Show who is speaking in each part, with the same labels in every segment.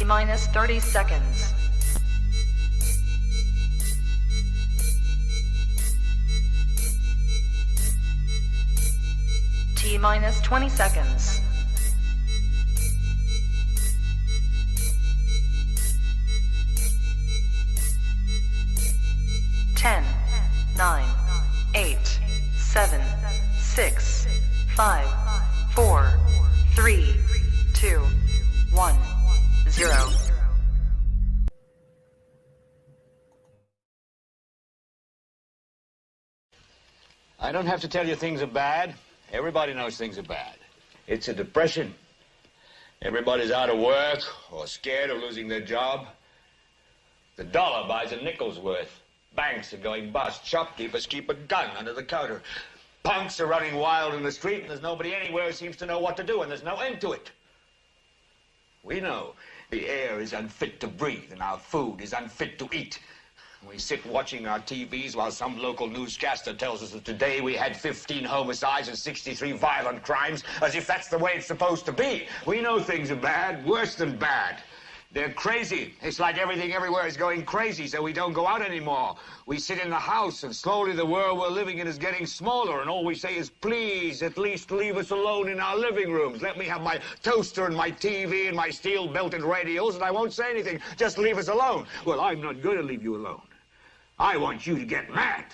Speaker 1: T-minus 30 seconds. T-minus 20 seconds. 10, 9, 8, 7, 6, 5, 4, 3, 2, 1, 0.
Speaker 2: I don't have to tell you things are bad. Everybody knows things are bad. It's a depression. Everybody's out of work or scared of losing their job. The dollar buys a nickel's worth. Banks are going bust. Shopkeepers keep a gun under the counter. Punks are running wild in the street, and there's nobody anywhere who seems to know what to do, and there's no end to it. We know the air is unfit to breathe, and our food is unfit to eat. We sit watching our TVs while some local newscaster tells us that today we had 15 homicides and 63 violent crimes, as if that's the way it's supposed to be. We know things are bad, worse than bad. They're crazy. It's like everything everywhere is going crazy, so we don't go out anymore. We sit in the house, and slowly the world we're living in is getting smaller, and all we say is, please, at least leave us alone in our living rooms. Let me have my toaster and my TV and my steel-belted radios, and I won't say anything. Just leave us alone. Well, I'm not going to leave you alone. I want you to get mad.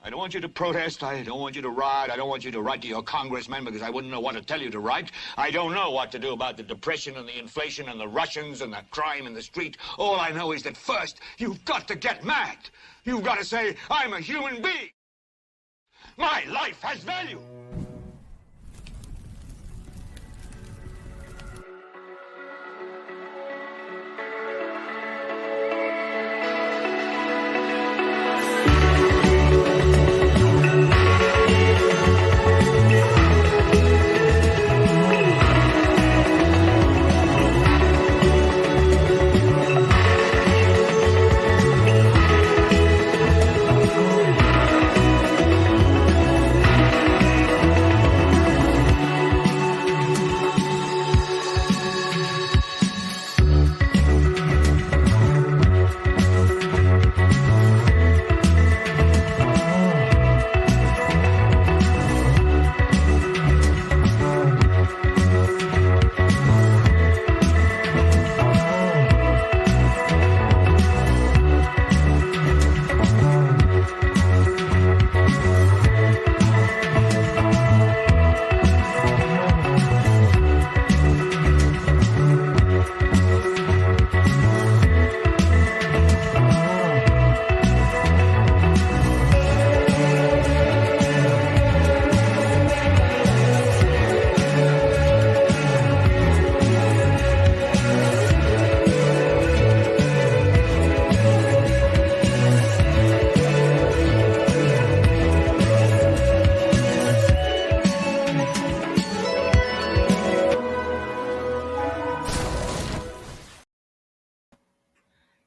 Speaker 2: I don't want you to protest. I don't want you to riot. I don't want you to write to your congressman because I wouldn't know what to tell you to write. I don't know what to do about the depression and the inflation and the Russians and the crime in the street. All I know is that first, you've got to get mad. You've got to say, I'm a human being. My life has value.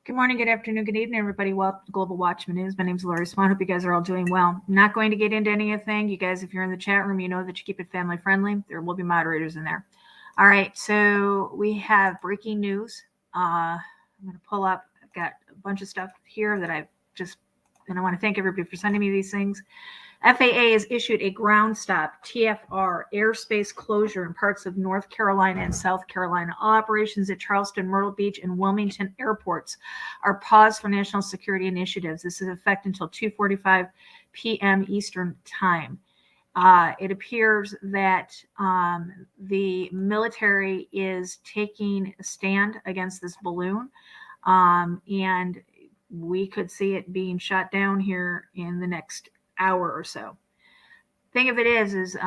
Speaker 3: Good morning, good afternoon, good evening, everybody. Welcome to Global Watchman News. My name is Lori Swan. Hope you guys are all doing well. I'm not going to get into anything. You guys, if you're in the chat room, you know that you keep it family friendly. There will be moderators in there. All right, so we have breaking news. I'm going to pull up. I've got a bunch of stuff here that I've just, and I want to thank everybody for sending me these things. FAA has issued a ground stop, TFR, airspace closure in parts of North Carolina and South Carolina. All operations at Charleston, Myrtle Beach, and Wilmington airports are paused for national security initiatives. This is in effect until 2:45 p.m. Eastern Time. It appears that the military is taking a stand against this balloon, and we could see it being shot down here in the next hour or so. Thing of it is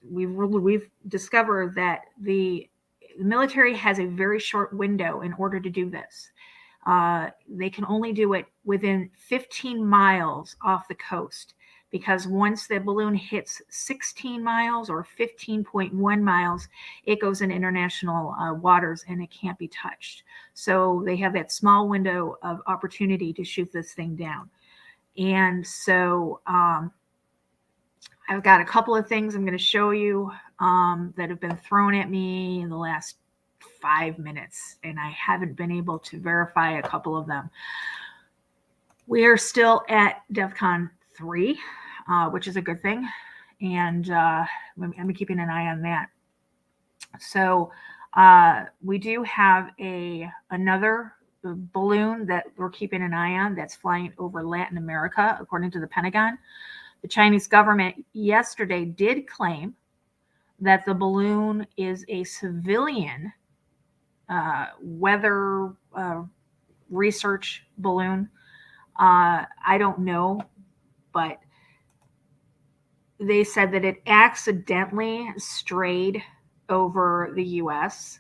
Speaker 3: we've discovered that the military has a very short window in order to do this. They can only do it within 15 miles off the coast, because once the balloon hits 16 miles or 15.1 miles, it goes in international waters and it can't be touched. So they have that small window of opportunity to shoot this thing down. And so I've got a couple of things I'm going to show you that have been thrown at me in the last 5 minutes, and I haven't been able to verify a couple of them. We are still at DEFCON 3, which is a good thing, and I'm keeping an eye on that. So we do have another balloon that we're keeping an eye on that's flying over Latin America, according to the Pentagon. The Chinese government yesterday did claim that the balloon is a civilian weather research balloon. I don't know, but they said that it accidentally strayed over the U.S.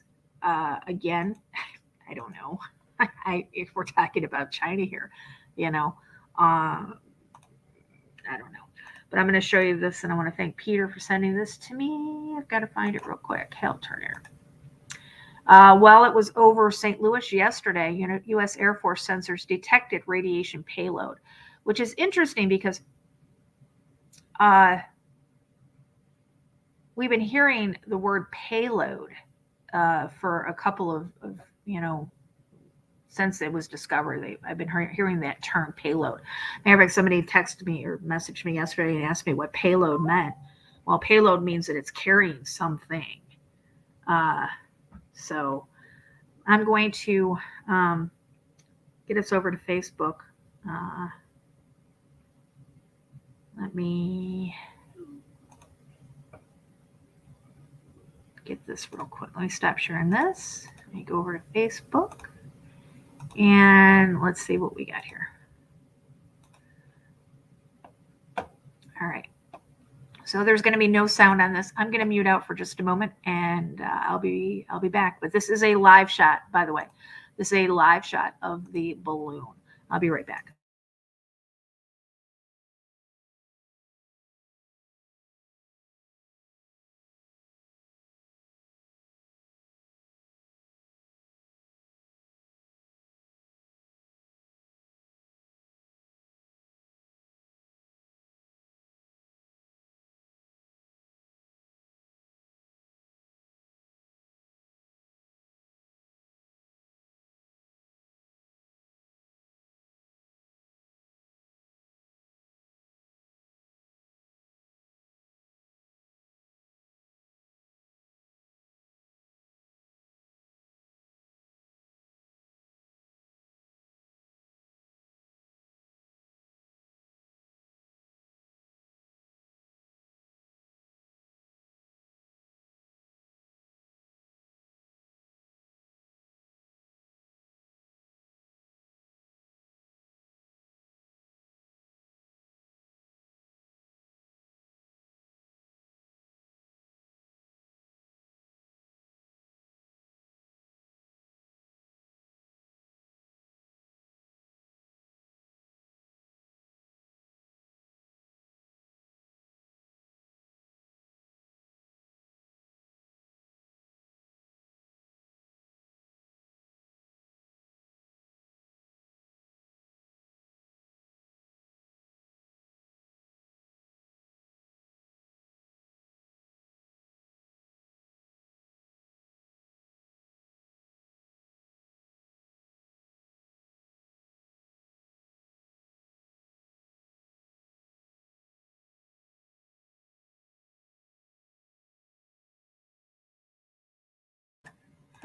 Speaker 3: Again, I don't know. If we're talking about China here, I don't know. But I'm going to show you this, and I want to thank Peter for sending this to me. I've got to find it real quick. Hell, turn here. Well, it was over St. Louis yesterday. U.S. Air Force sensors detected radiation payload, which is interesting because we've been hearing the word payload for a couple of since it was discovered. I've been hearing that term payload. Matter of fact, somebody texted me or messaged me yesterday and asked me what payload meant. Well, payload means that it's carrying something. So I'm going to get us over to Facebook. Let me get this real quick. Let me stop sharing this. Let me go over to Facebook. And let's see what we got here. All right. So there's going to be no sound on this. I'm going to mute out for just a moment, and I'll be back. But this is a live shot, by the way. This is a live shot of the balloon. I'll be right back.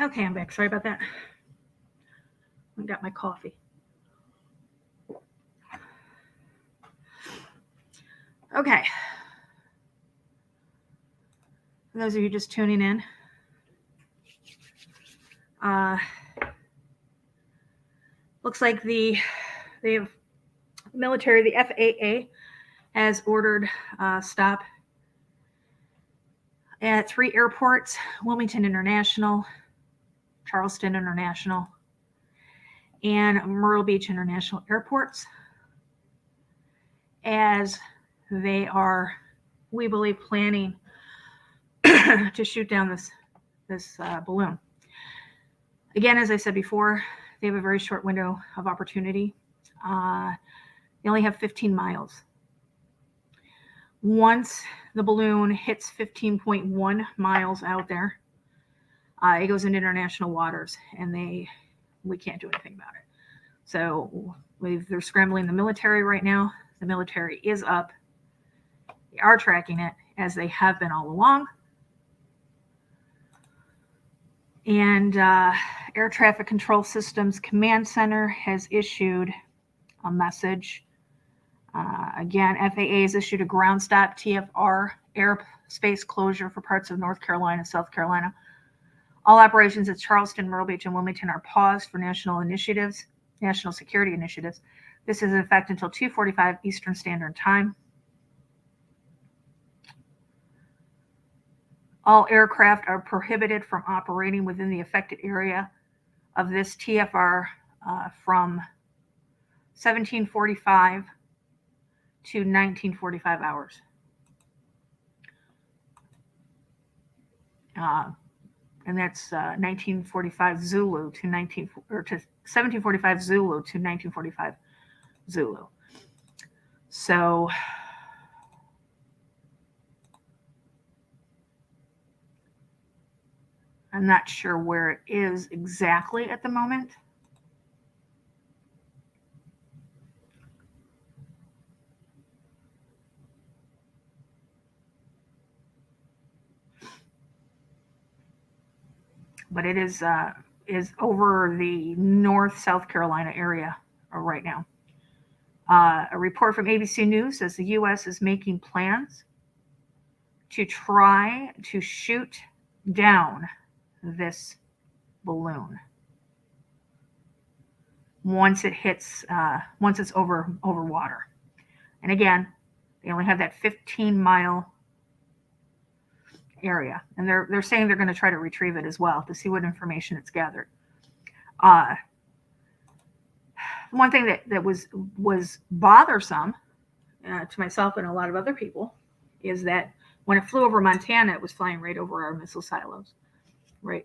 Speaker 3: Okay, I'm back. Sorry about that. I got my coffee. Okay. For those of you just tuning in, looks like the military, the FAA, has ordered stop at 3 airports: Wilmington International, Charleston International, and Myrtle Beach International airports, as they are, we believe, planning to shoot down this balloon. Again, as I said before, they have a very short window of opportunity. They only have 15 miles. Once the balloon hits 15.1 miles out there, It goes into international waters, and we can't do anything about it. So they're scrambling the military right now. The military is up. They are tracking it, as they have been all along. And Air Traffic Control Systems Command Center has issued a message. Again, FAA has issued a ground stop TFR airspace closure for parts of North Carolina and South Carolina. All operations at Charleston, Myrtle Beach, and Wilmington are paused for national security initiatives. This is in effect until 2:45 Eastern Standard Time. All aircraft are prohibited from operating within the affected area of this TFR from 1745 to 1945 hours. And that's 1945 Zulu to 1745 Zulu to 1945 Zulu. So I'm not sure where it is exactly at the moment. But it is over the North South Carolina area right now. A report from ABC News says the U.S. is making plans to try to shoot down this balloon once it's over water. And again, they only have that 15-mile area, and they're saying they're going to try to retrieve it as well to see what information it's gathered. One thing that was bothersome to myself and a lot of other people is that when it flew over Montana, it was flying right over our missile silos,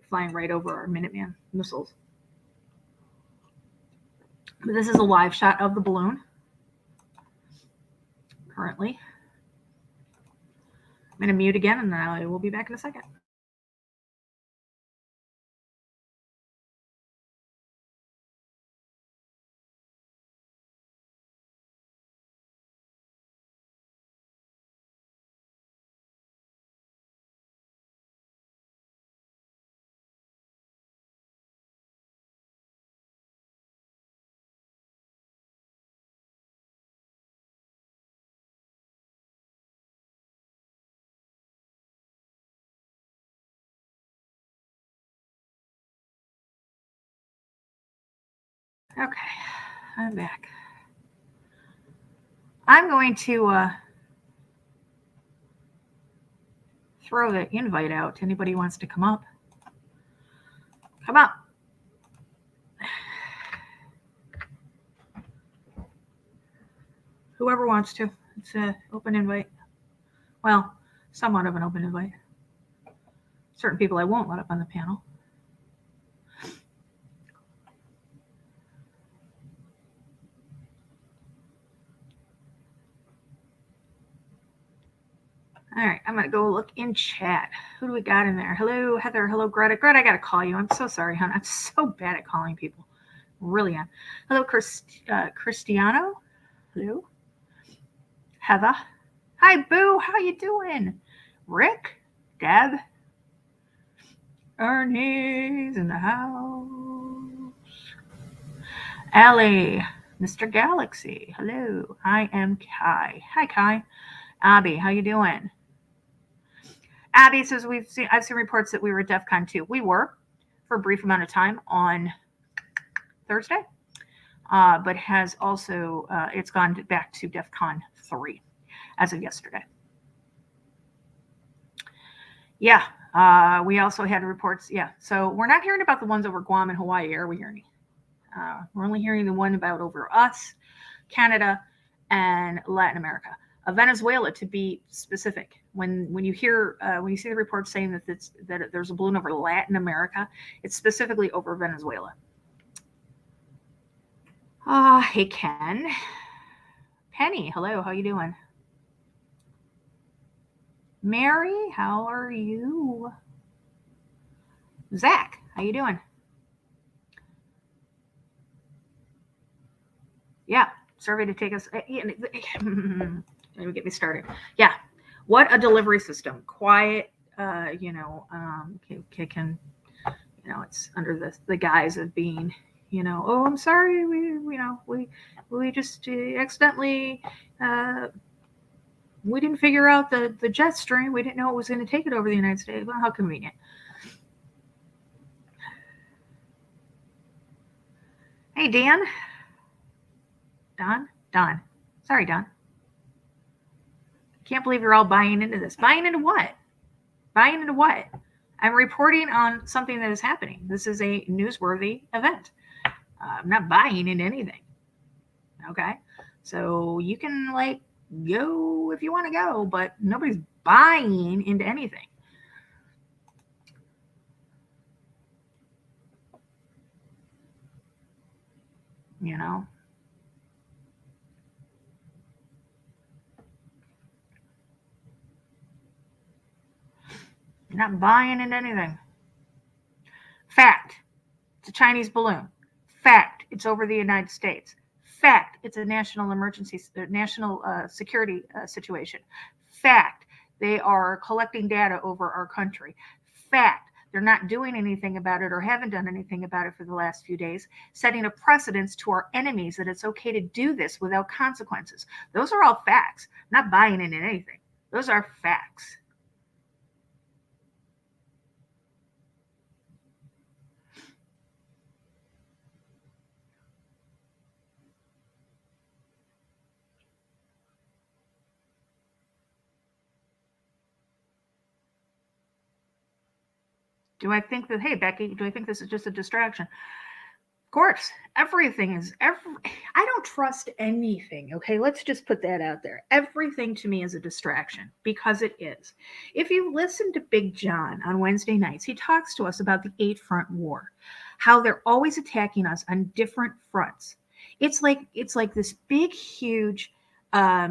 Speaker 3: flying right over our Minuteman missiles. But this is a live shot of the balloon currently. I'm going to mute again, and I will be back in a second. Okay, I'm back. I'm going to throw the invite out. Anybody wants to come up? Come up. Whoever wants to. It's an open invite. Well, somewhat of an open invite. Certain people I won't let up on the panel. All right, I'm going to go look in chat. Who do we got in there? Hello, Heather. Hello, Greta. Greta, I got to call you. I'm so sorry, hon. I'm so bad at calling people. Really am. Hello, Cristiano. Hello. Heather. Hi, Boo. How you doing? Rick. Deb. Ernie's in the house. Allie. Mr. Galaxy. Hello. I am Kai. Hi, Kai. Abby, how you doing? Abby says I've seen reports that we were at DEF CON 2. We were for a brief amount of time on Thursday, but has also it's gone back to DEF CON 3 as of yesterday. Yeah, we also had reports. Yeah, so we're not hearing about the ones over Guam and Hawaii, are we hearing? We're only hearing the one about over us, Canada, and Latin America. Venezuela, to be specific. When you hear when you see the reports saying that there's a balloon over Latin America, it's specifically over Venezuela. Hey Ken, Penny, hello, how you doing? Mary, how are you? Zach, how you doing? Yeah, survey to take us. Let me get me started. Yeah, what a delivery system. Quiet, can it's under the guise of being, oh, I'm sorry, we just accidentally, we didn't figure out the jet stream. We didn't know it was going to take it over the United States. Well, how convenient. Hey, Dan. Don. Sorry, Don. Can't believe you're all buying into this. Buying into what? Buying into what? I'm reporting on something that is happening. This is a newsworthy event. I'm not buying into anything. Okay? So you can go if you want to go, but nobody's buying into anything. You know? You're not buying into anything. Fact, it's a Chinese balloon. Fact, it's over the United States. Fact, it's a national emergency, national security situation. Fact, they are collecting data over our country. Fact, they're not doing anything about it or haven't done anything about it for the last few days, setting a precedence to our enemies that it's okay to do this without consequences. Those are all facts, not buying into anything. Those are facts. Do I think that, hey, Becky, do I think this is just a distraction? Of course, everything is, I don't trust anything, okay? Let's just put that out there. Everything to me is a distraction because it is. If you listen to Big John on Wednesday nights, he talks to us about the 8-front war, how they're always attacking us on different fronts. It's like this big, huge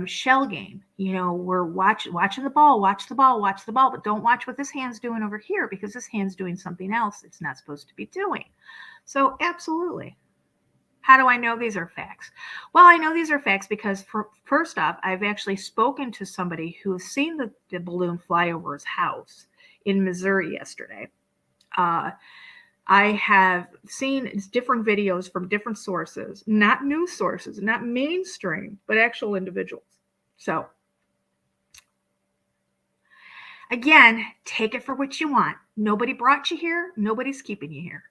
Speaker 3: shell game. We're watching the ball, watch the ball, watch the ball, but don't watch what this hand's doing over here because this hand's doing something else it's not supposed to be doing. So, absolutely. How do I know these are facts? Well, I know these are facts because, first off, I've actually spoken to somebody who's seen the balloon fly over his house in Missouri yesterday. I have seen different videos from different sources, not news sources, not mainstream, but actual individuals. So, again, take it for what you want. Nobody brought you here. Nobody's keeping you here.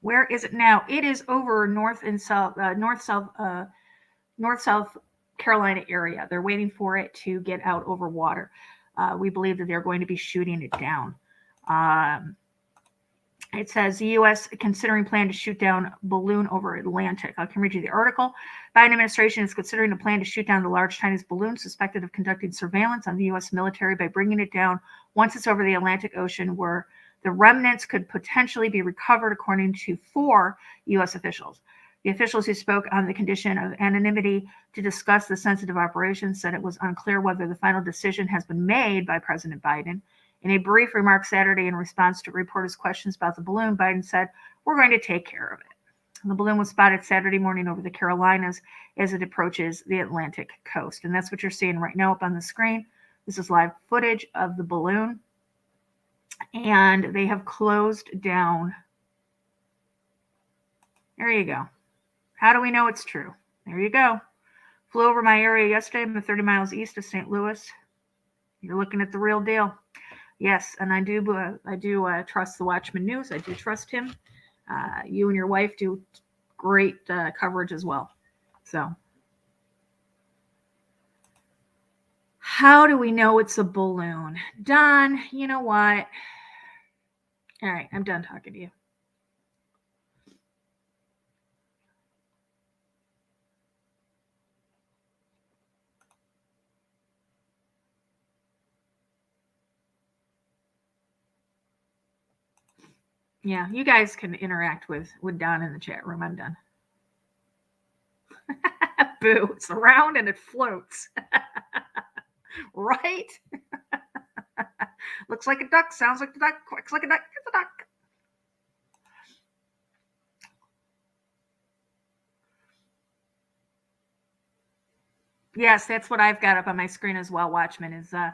Speaker 3: Where is it now? It is over north south Carolina area. They're waiting for it to get out over water. We believe that they're going to be shooting it down. It says the U.S. considering plan to shoot down balloon over Atlantic. I can read you the article. Biden administration is considering a plan to shoot down the large Chinese balloon suspected of conducting surveillance on the U.S. military by bringing it down once it's over the Atlantic Ocean, where the remnants could potentially be recovered, according to 4 U.S. officials. The officials who spoke on the condition of anonymity to discuss the sensitive operation said it was unclear whether the final decision has been made by President Biden. In a brief remark Saturday in response to reporters' questions about the balloon, Biden said, "We're going to take care of it." And the balloon was spotted Saturday morning over the Carolinas as it approaches the Atlantic coast. And that's what you're seeing right now up on the screen. This is live footage of the balloon. And they have closed down. There you go. How do we know it's true? There you go. Flew over my area yesterday. I'm 30 miles east of St. Louis. You're looking at the real deal. Yes, and I do trust the Watchman News. I do trust him. You and your wife do great coverage as well. So, how do we know it's a balloon? Don, you know what? All right, I'm done talking to you. Yeah, you guys can interact with Don in the chat room. I'm done. Boo! It's round and it floats. Right? Looks like a duck. Sounds like a duck. Quacks like a duck. It's a duck. Yes, that's what I've got up on my screen as well. Watchmen is the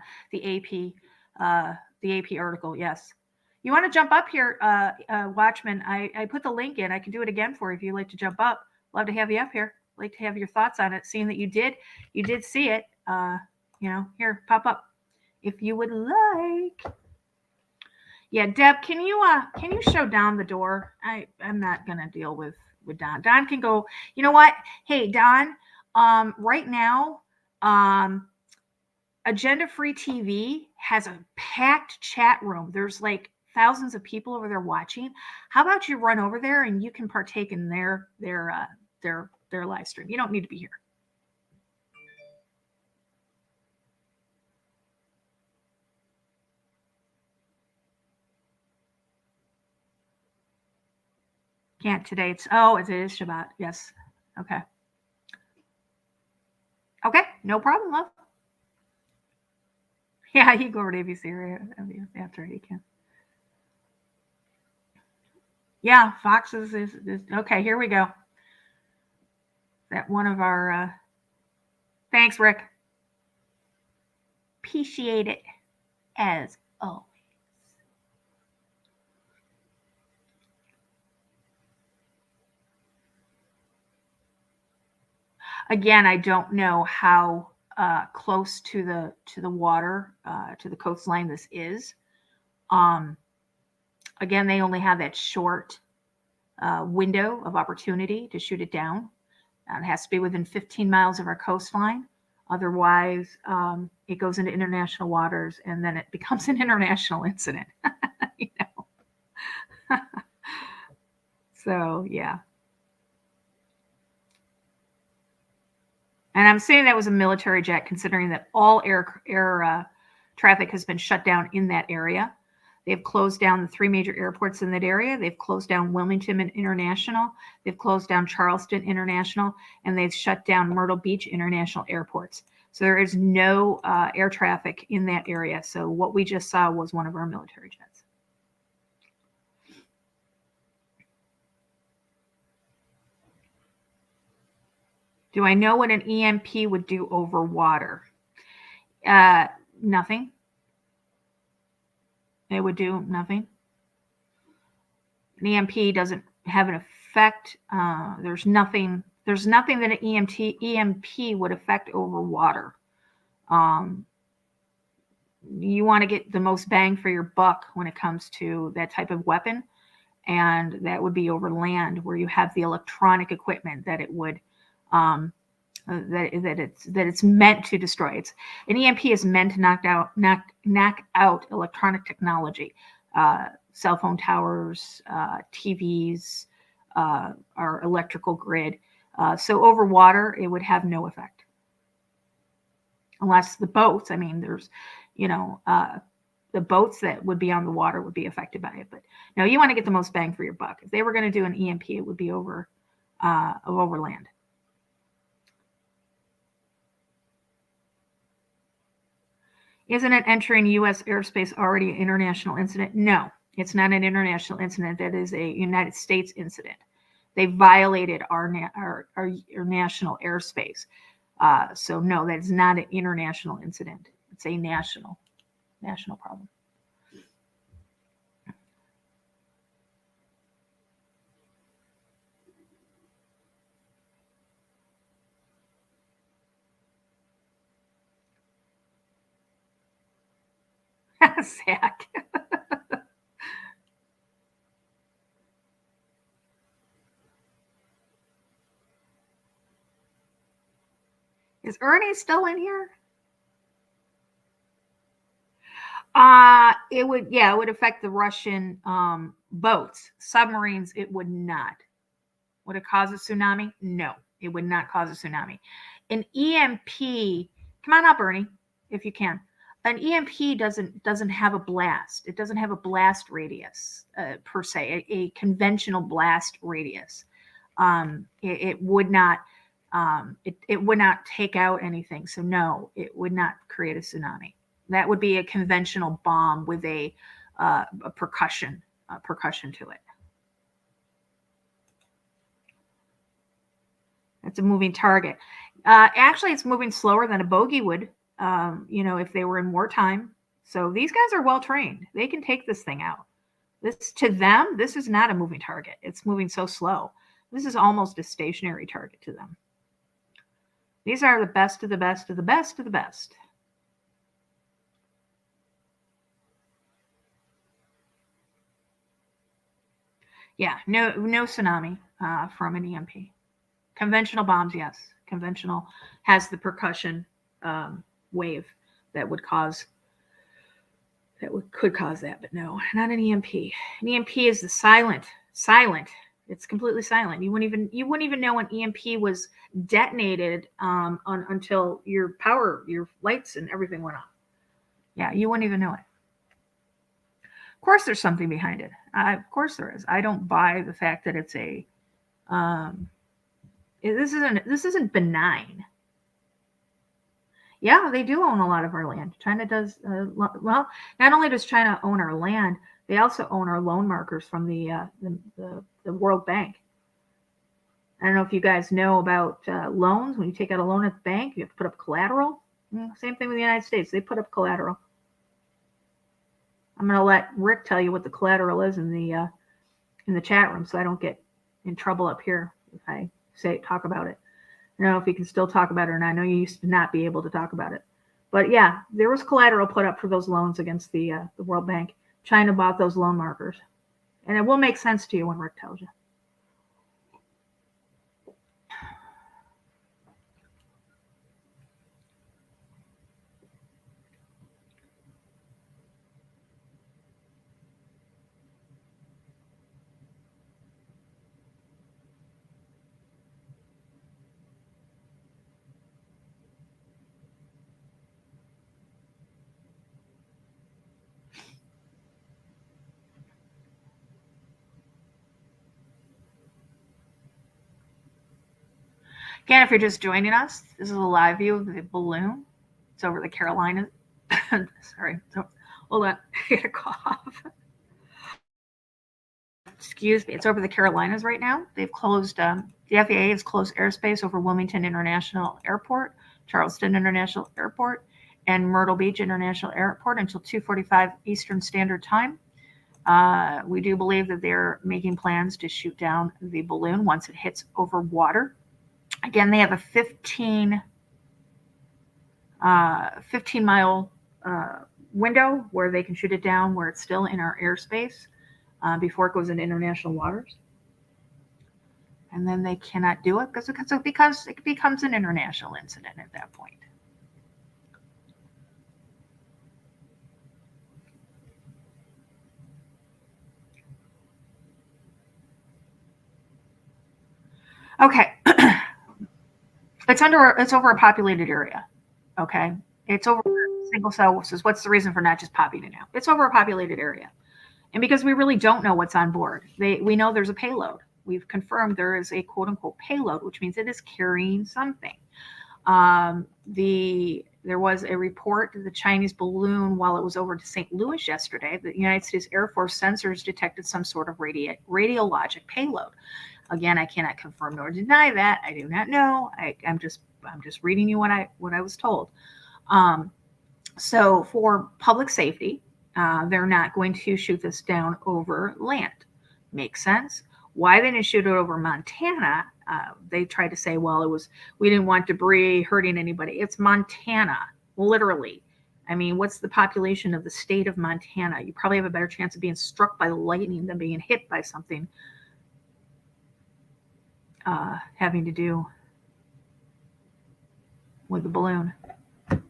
Speaker 3: AP article. Yes, you want to jump up here, Watchmen? I put the link in. I can do it again for you if you'd like to jump up. Love to have you up here. Like to have your thoughts on it. Seeing that you did see it. Here, pop up if you would like. Yeah, Deb, can you show Don the door? I'm not gonna deal with Don. Don can go. You know what? Hey, Don. Right now, Agenda Free TV has a packed chat room. There's like thousands of people over there watching. How about you run over there and you can partake in their live stream? You don't need to be here. Can't today. It is Shabbat. Yes. Okay. Okay. No problem, love. Yeah, you go over to ABC. That's right. You can. Yeah, Fox is okay. Here we go. That one of our. Thanks, Rick. Appreciate it as always. Again, I don't know how close to the water, to the coastline this is. Again, they only have that short window of opportunity to shoot it down. It has to be within 15 miles of our coastline. Otherwise, it goes into international waters, and then it becomes an international incident. You know. So yeah. And I'm saying that was a military jet, considering that all air traffic has been shut down in that area. They've closed down the 3 major airports in that area. They've closed down Wilmington International. They've closed down Charleston International, and they've shut down Myrtle Beach International airports. So there is no air traffic in that area. So what we just saw was one of our military jets. Do I know what an EMP would do over water? Nothing. It would do nothing. An EMP doesn't have an effect. There's nothing that an EMP would affect over water. You want to get the most bang for your buck when it comes to that type of weapon, and that would be over land, where you have the electronic equipment that it would that it's meant to destroy. It's an EMP is meant to knock out electronic technology, cell phone towers, TVs, our electrical grid. So over water, it would have no effect, unless the boats. I mean, there's, the boats that would be on the water would be affected by it. But no, you want to get the most bang for your buck. If they were going to do an EMP, it would be over land. Isn't it entering U.S. airspace already an international incident? No, it's not an international incident. That is a United States incident. They violated our national airspace. So no, that is not an international incident. It's a national problem. Zach. Is Ernie still in here? It would affect the Russian boats. Submarines, it would not. Would it cause a tsunami? No, it would not cause a tsunami. An EMP, come on up, Ernie, if you can. an EMP doesn't have a blast. It doesn't have a blast radius per se, a conventional blast radius. It would not it would not take out anything. So no, it would not create a tsunami. That would be a conventional bomb with a percussion to it. It's a moving target. Actually, it's moving slower than a bogey would, if they were in wartime. So these guys are well trained. They can take this thing out. To them, this is not a moving target. It's moving so slow. This is almost a stationary target to them. These are the best of the best of the best of the best. Yeah, no tsunami from an EMP. Conventional bombs, yes. Conventional has the percussion wave that could cause that, but no, not an EMP. An EMP is the silent. It's completely silent. You wouldn't even know an EMP was detonated until your lights and everything went off. Yeah, you wouldn't even know it. Of course, there's something behind it. Of course, there is. I don't buy the fact that it's a. This isn't benign. Yeah, they do own a lot of our land. China does. Well, not only does China own our land, they also own our loan markers from the World Bank. I don't know if you guys know about loans. When you take out a loan at the bank, you have to put up collateral. Same thing with the United States. They put up collateral. I'm going to let Rick tell you what the collateral is in the chat room, so I don't get in trouble up here if I talk about it. I don't know if you can still talk about it or not. I know you used to not be able to talk about it. But yeah, there was collateral put up for those loans against the World Bank. China bought those loan markers. And it will make sense to you when Rick tells you. Again, if you're just joining us, this is a live view of the balloon. It's over the Carolinas. Sorry. Hold on. I got a cough. Excuse me. It's over the Carolinas right now. They've closed, the FAA has closed airspace over Wilmington International Airport, Charleston International Airport, and Myrtle Beach International Airport until 2:45 Eastern Standard Time. We do believe that they're making plans to shoot down the balloon once it hits over water. Again, they have a 15-mile window where they can shoot it down where it's still in our airspace before it goes into international waters. And then they cannot do it because it becomes an international incident at that point. Okay. It's over a populated area. Okay. It's over single cell. Says, what's the reason for not just popping it out? It's over a populated area. And because we really don't know what's on board, we know there's a payload. We've confirmed there is a quote unquote payload, which means it is carrying something. There was a report that the Chinese balloon, while it was over to St. Louis yesterday, the United States Air Force sensors detected some sort of radiologic payload. Again, I cannot confirm nor deny that. I do not know. I'm just reading you what I was told. So for public safety, they're not going to shoot this down over land. Makes sense. Why they didn't shoot it over Montana? They tried to say, well, we didn't want debris hurting anybody. It's Montana, literally. I mean, what's the population of the state of Montana? You probably have a better chance of being struck by lightning than being hit by something having to do with the balloon. I'm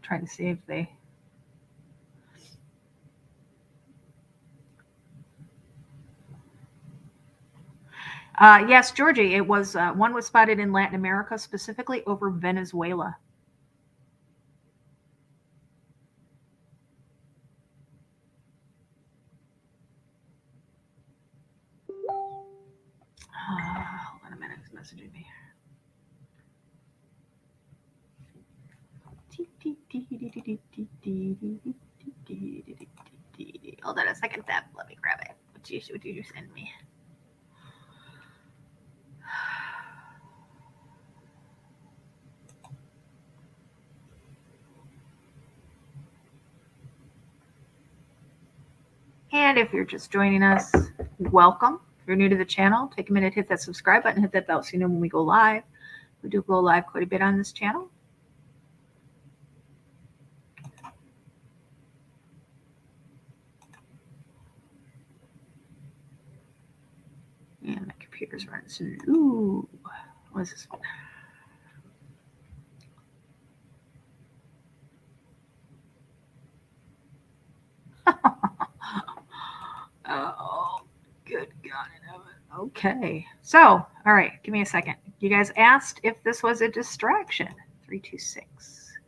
Speaker 3: trying to see if they... Yes, Georgie, it was one was spotted in Latin America, specifically over Venezuela. Hold on a minute, it's messaging me. Hold on a second, Deb. Let me grab it. What did you send me? And if you're just joining us, welcome. If you're new to the channel, take a minute, hit that subscribe button, hit that bell so you know when we go live. We do go live quite a bit on this channel. And my computer's running slow. What is this one? Oh, good God in heaven. Okay. So, all right, give me a second. You guys asked if this was a distraction. 326.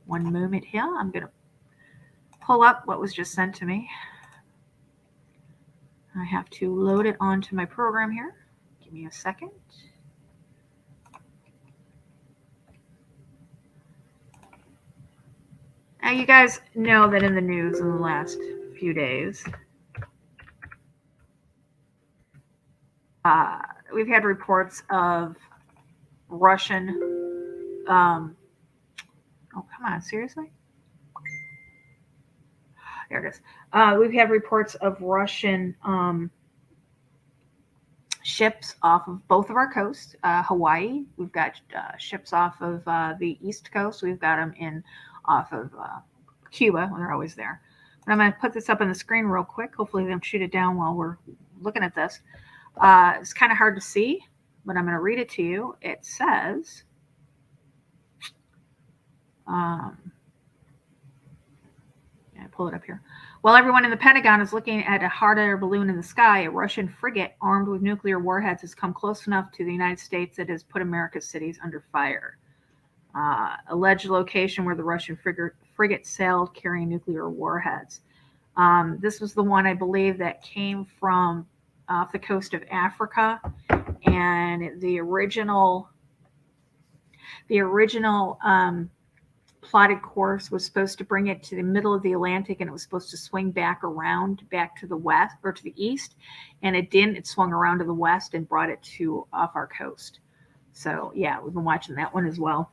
Speaker 3: One moment here. I'm going to pull up what was just sent to me. I have to load it onto my program here. Give me a second. Now, you guys know that in the news in the last few days, we've had reports of Russian. Oh, come on, seriously? There it is. We've had reports of Russian ships off of both of our coasts. Hawaii, we've got ships off of the East Coast. We've got them off of Cuba. They're always there. But I'm going to put this up on the screen real quick. Hopefully they don't shoot it down while we're looking at this. It's kind of hard to see, but I'm going to read it to you. It says, I pull it up here. While everyone in the Pentagon is looking at a hot air balloon in the sky, a Russian frigate armed with nuclear warheads has come close enough to the United States that has put America's cities under fire. Alleged location where the Russian frigate sailed carrying nuclear warheads. This was the one, I believe, that came from off the coast of Africa, and the original plotted course was supposed to bring it to the middle of the Atlantic, and it was supposed to swing back around back to the west or to the east, and it didn't. It swung around to the west and brought it to off our coast. So yeah, we've been watching that one as well.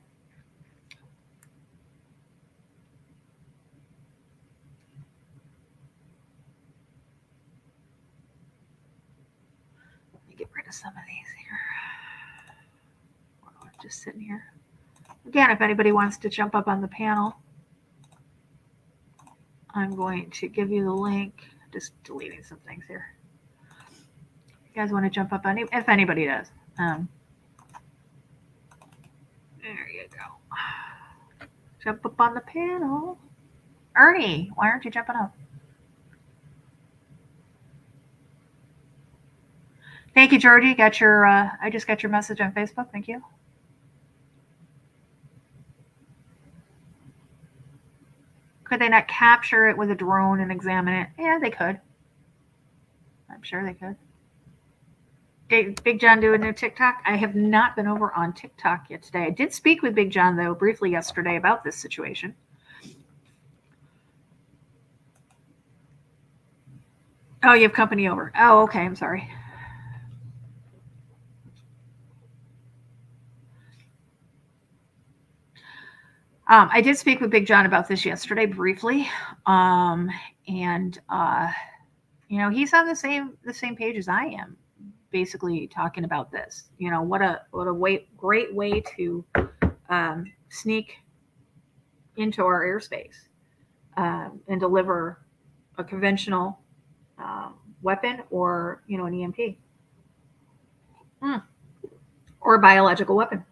Speaker 3: Let me get rid of some of these here. Just sitting here. Again, if anybody wants to jump up on the panel, I'm going to give you the link. Just deleting some things here. You guys want to jump up on it? If anybody does. There you go. Jump up on the panel. Ernie, why aren't you jumping up? Thank you, Georgie. Got your. I just got your message on Facebook. Thank you. Could they not capture it with a drone and examine it? Yeah, they could. I'm sure they could. Big John doing a new TikTok? I have not been over on TikTok yet today. I did speak with Big John, though, briefly yesterday about this situation. Oh, you have company over. Oh, okay. I'm sorry. I did speak with Big John about this yesterday briefly, and you know, he's on the same page as I am, basically talking about this. You know, what a great way to sneak into our airspace and deliver a conventional weapon or, you know, an EMP or a biological weapon.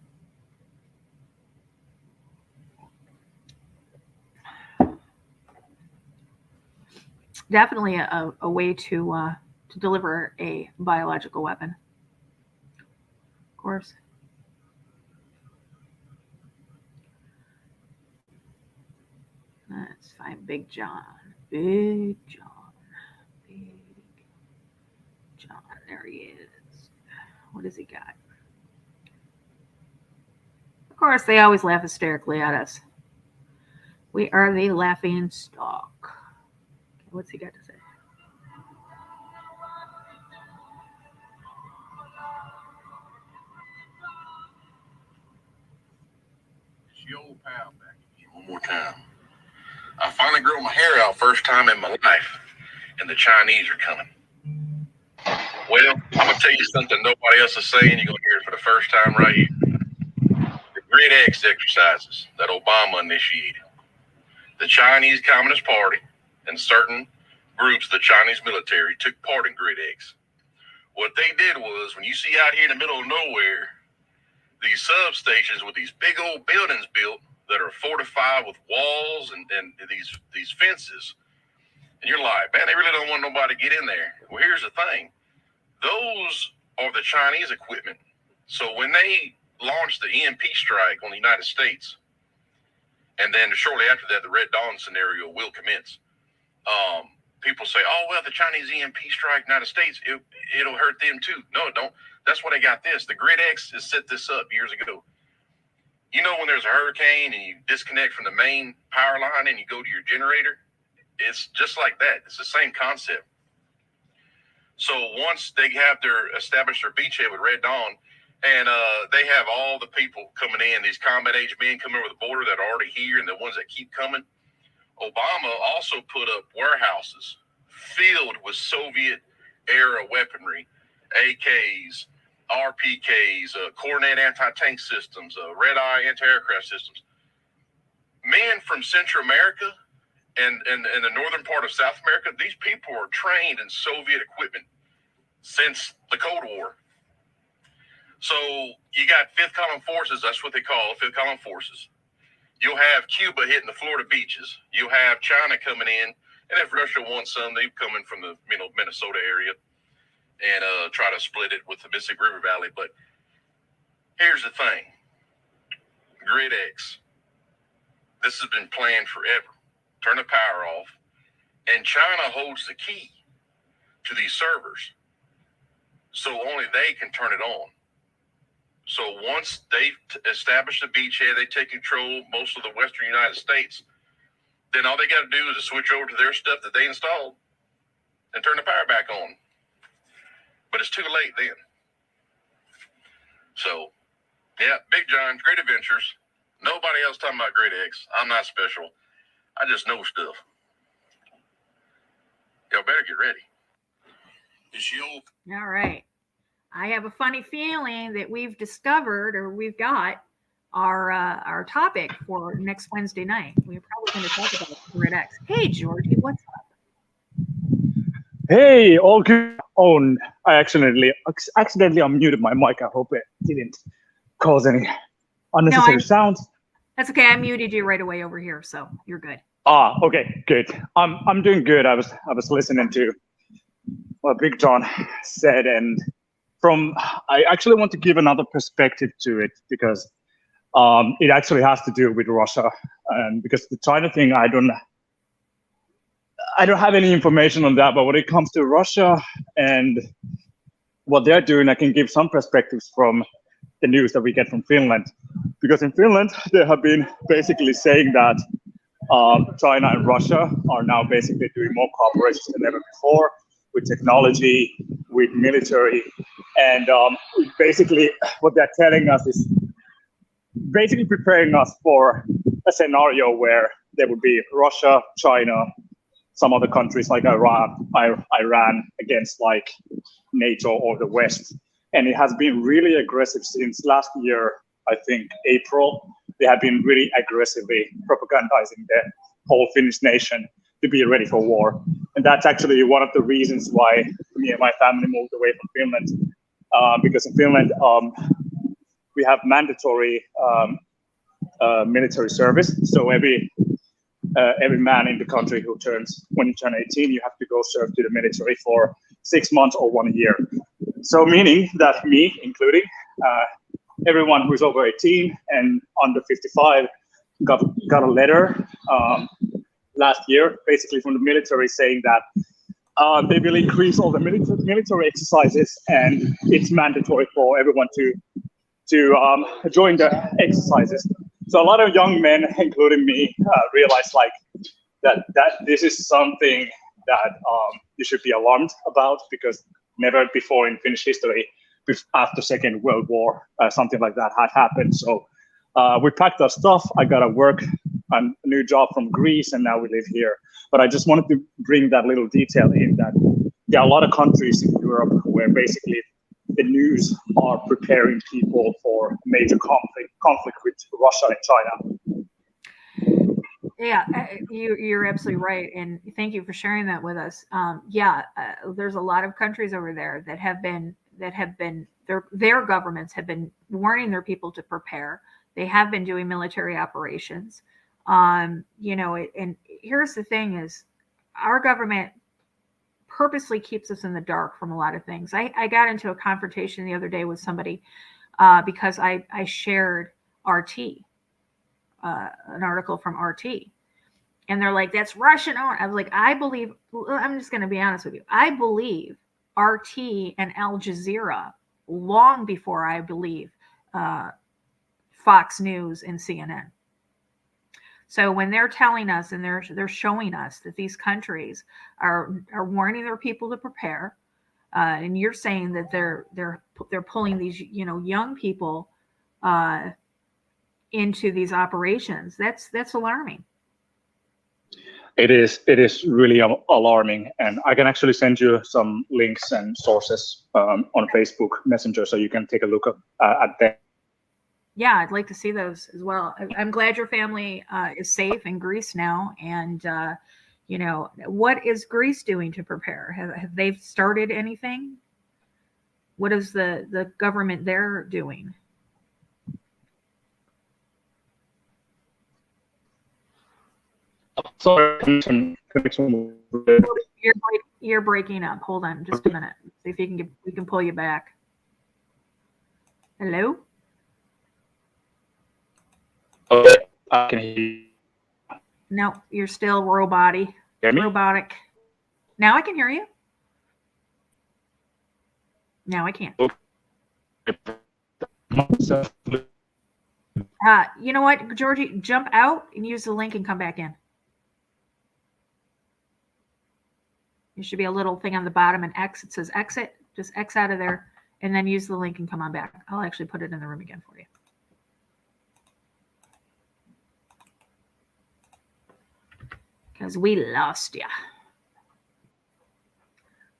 Speaker 3: Definitely a way to deliver a biological weapon. course. Let's find Big John. Big John. Big John. There he is. What has he got? Of course, they always laugh hysterically at us. We are the laughing stock. What's he got to say?
Speaker 4: It's your old pal back again one more time. I finally grew my hair out first time in my life, and the Chinese are coming. Well, I'm going to tell you something nobody else is saying. You're going to hear it for the first time right here. The Grid X exercises that Obama initiated. The Chinese Communist Party and certain groups of the Chinese military took part in Grid X. What they did was, when you see out here in the middle of nowhere, these substations with these big old buildings built that are fortified with walls and these fences, and you're like, man, they really don't want nobody to get in there. Well, here's the thing. Those are the Chinese equipment. So when they launched the EMP strike on the United States, and then shortly after that, the Red Dawn scenario will commence. People say, oh, well, the Chinese EMP strike United States, it'll hurt them too. No, it don't. That's why they got this. The Grid X has set this up years ago. You know, when there's a hurricane and you disconnect from the main power line and you go to your generator, it's just like that. It's the same concept. So once they have established their beachhead with Red Dawn, and they have all the people coming in, these combat age men coming over the border that are already here and the ones that keep coming, Obama also put up warehouses filled with Soviet-era weaponry, AKs, RPKs, Cornet anti-tank systems, red-eye anti-aircraft systems. Men from Central America and the northern part of South America, these people are trained in Soviet equipment since the Cold War. So you got Fifth Column Forces, that's what they call Fifth Column Forces. You'll have Cuba hitting the Florida beaches. You'll have China coming in, and if Russia wants some, they're coming from the Minnesota area and try to split it with the Mississippi River Valley. But here's the thing. Grid X. This has been planned forever. Turn the power off. And China holds the key to these servers. So only they can turn it on. So once they've established a beachhead, they take control of most of the western United States, then all they got to do is to switch over to their stuff that they installed and turn the power back on. But it's too late then. So, yeah, Big John's Great Adventures. Nobody else talking about Great X. I'm not special. I just know stuff. Y'all better get ready. It's your...
Speaker 3: All right. I have a funny feeling that we've discovered, or we've got our topic for next Wednesday night. We're probably going to talk about Grid X. Hey, Georgie, what's up?
Speaker 5: Hey, all good. Oh, I accidentally unmuted my mic. I hope it didn't cause any unnecessary sounds.
Speaker 3: That's okay. I muted you right away over here, so you're good.
Speaker 5: Okay, good. I'm doing good. I was listening to what Big John said, and I actually want to give another perspective to it because it actually has to do with Russia, and because the China thing, I don't have any information on that. But when it comes to Russia and what they're doing, I can give some perspectives from the news that we get from Finland. Because in Finland, they have been basically saying that China and Russia are now basically doing more cooperation than ever before with technology, with military. And basically what they're telling us is basically preparing us for a scenario where there would be Russia, China, some other countries like Iran against like NATO or the West. And it has been really aggressive since last year, I think April. They have been really aggressively propagandizing the whole Finnish nation to be ready for war. And that's actually one of the reasons why me and my family moved away from Finland. Because in Finland, we have mandatory military service. So every man in the country when you turn 18, you have to go serve to the military for 6 months or 1 year. So meaning that me, including, everyone who's over 18 and under 55 got a letter last year, basically from the military, saying that they will increase all the military exercises, and it's mandatory for everyone to join the exercises. So a lot of young men, including me, realized like that this is something that you should be alarmed about, because never before in Finnish history, after Second World War, something like that had happened. So we packed our stuff. I got a new job from Greece, and now we live here. But I just wanted to bring that little detail in, that there are a lot of countries in Europe where basically the news are preparing people for major conflict with Russia and China.
Speaker 3: Yeah, you're absolutely right, and thank you for sharing that with us. There's a lot of countries over there that have been their governments have been warning their people to prepare. They have been doing military operations. And here's the thing: is our government purposely keeps us in the dark from a lot of things. I got into a confrontation the other day with somebody because I shared RT, an article from RT. And they're like, that's Russian owned. I was like, I'm just going to be honest with you. I believe RT and Al Jazeera long before I believe Fox News and CNN. So when they're telling us and they're showing us that these countries are warning their people to prepare, and you're saying that they're pulling these young people into these operations, that's alarming.
Speaker 5: It is really alarming, and I can actually send you some links and sources on Facebook Messenger, so you can take a look at them.
Speaker 3: Yeah, I'd like to see those as well. I'm glad your family is safe in Greece now. And, what is Greece doing to prepare? Have they started anything? What is the government there doing?
Speaker 5: Sorry.
Speaker 3: You're breaking up. Hold on just a minute. See if we can pull you back. Hello?
Speaker 5: Okay, I can hear you.
Speaker 3: No, you're still robotic. Now I can hear you. Now I can't. You know what, Georgie? Jump out and use the link and come back in. There should be a little thing on the bottom, an X. It says exit. Just X out of there and then use the link and come on back. I'll actually put it in the room again for you. Because we lost you.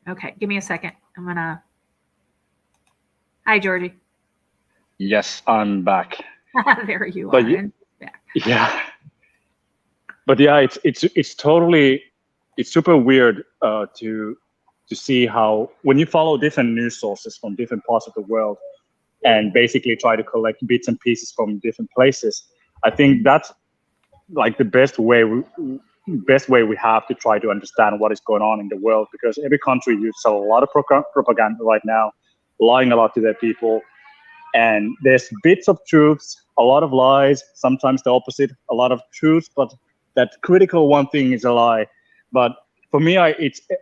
Speaker 3: Okay, give me a second. I'm gonna. Hi, Georgie.
Speaker 5: Yes, I'm back.
Speaker 3: There you
Speaker 5: but
Speaker 3: are. Back.
Speaker 5: Yeah. But yeah, it's totally, it's super weird to see how when you follow different news sources from different parts of the world and basically try to collect bits and pieces from different places. I think that's like the best way we have to try to understand what is going on in the world, because every country uses a lot of propaganda right now, lying a lot to their people, and there's bits of truths, a lot of lies, sometimes the opposite, a lot of truth, but that critical one thing is a lie. But for me, I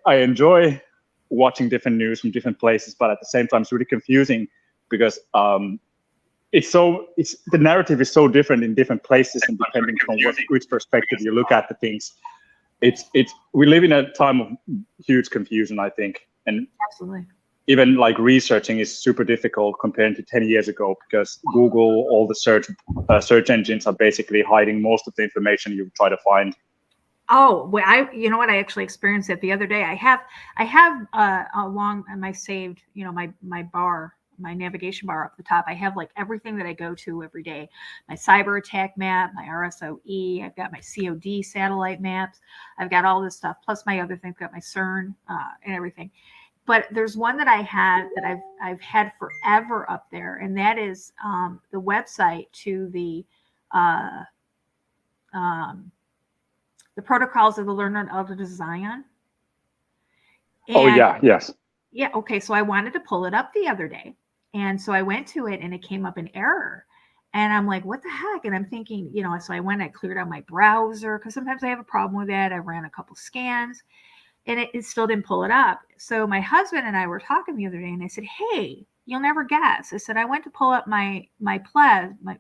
Speaker 5: enjoy watching different news from different places, but at the same time it's really confusing because the narrative is so different in different places, and depending on which perspective you look at the things, we live in a time of huge confusion, I think. And
Speaker 3: absolutely,
Speaker 5: even like researching is super difficult compared to 10 years ago, because Google, all the search engines are basically hiding most of the information you try to find.
Speaker 3: Oh, well, you know what? I actually experienced it the other day. I have along my saved, my bar, my navigation bar up the top. I have like everything that I go to every day. My cyber attack map, my RSOE. I've got my COD satellite maps. I've got all this stuff. Plus my other things. I've got my CERN and everything. But there's one that I have that I've had forever up there, and that is the website to the Protocols of the Learner of the Zion.
Speaker 5: And, yes.
Speaker 3: Yeah, okay, so I wanted to pull it up the other day, And so I went to it and it came up in error. And I'm like, what the heck? And I'm thinking, so I cleared out my browser because sometimes I have a problem with that. I ran a couple scans and it still didn't pull it up. So my husband and I were talking the other day and I said, hey, you'll never guess. I said, I went to pull up my PLES, my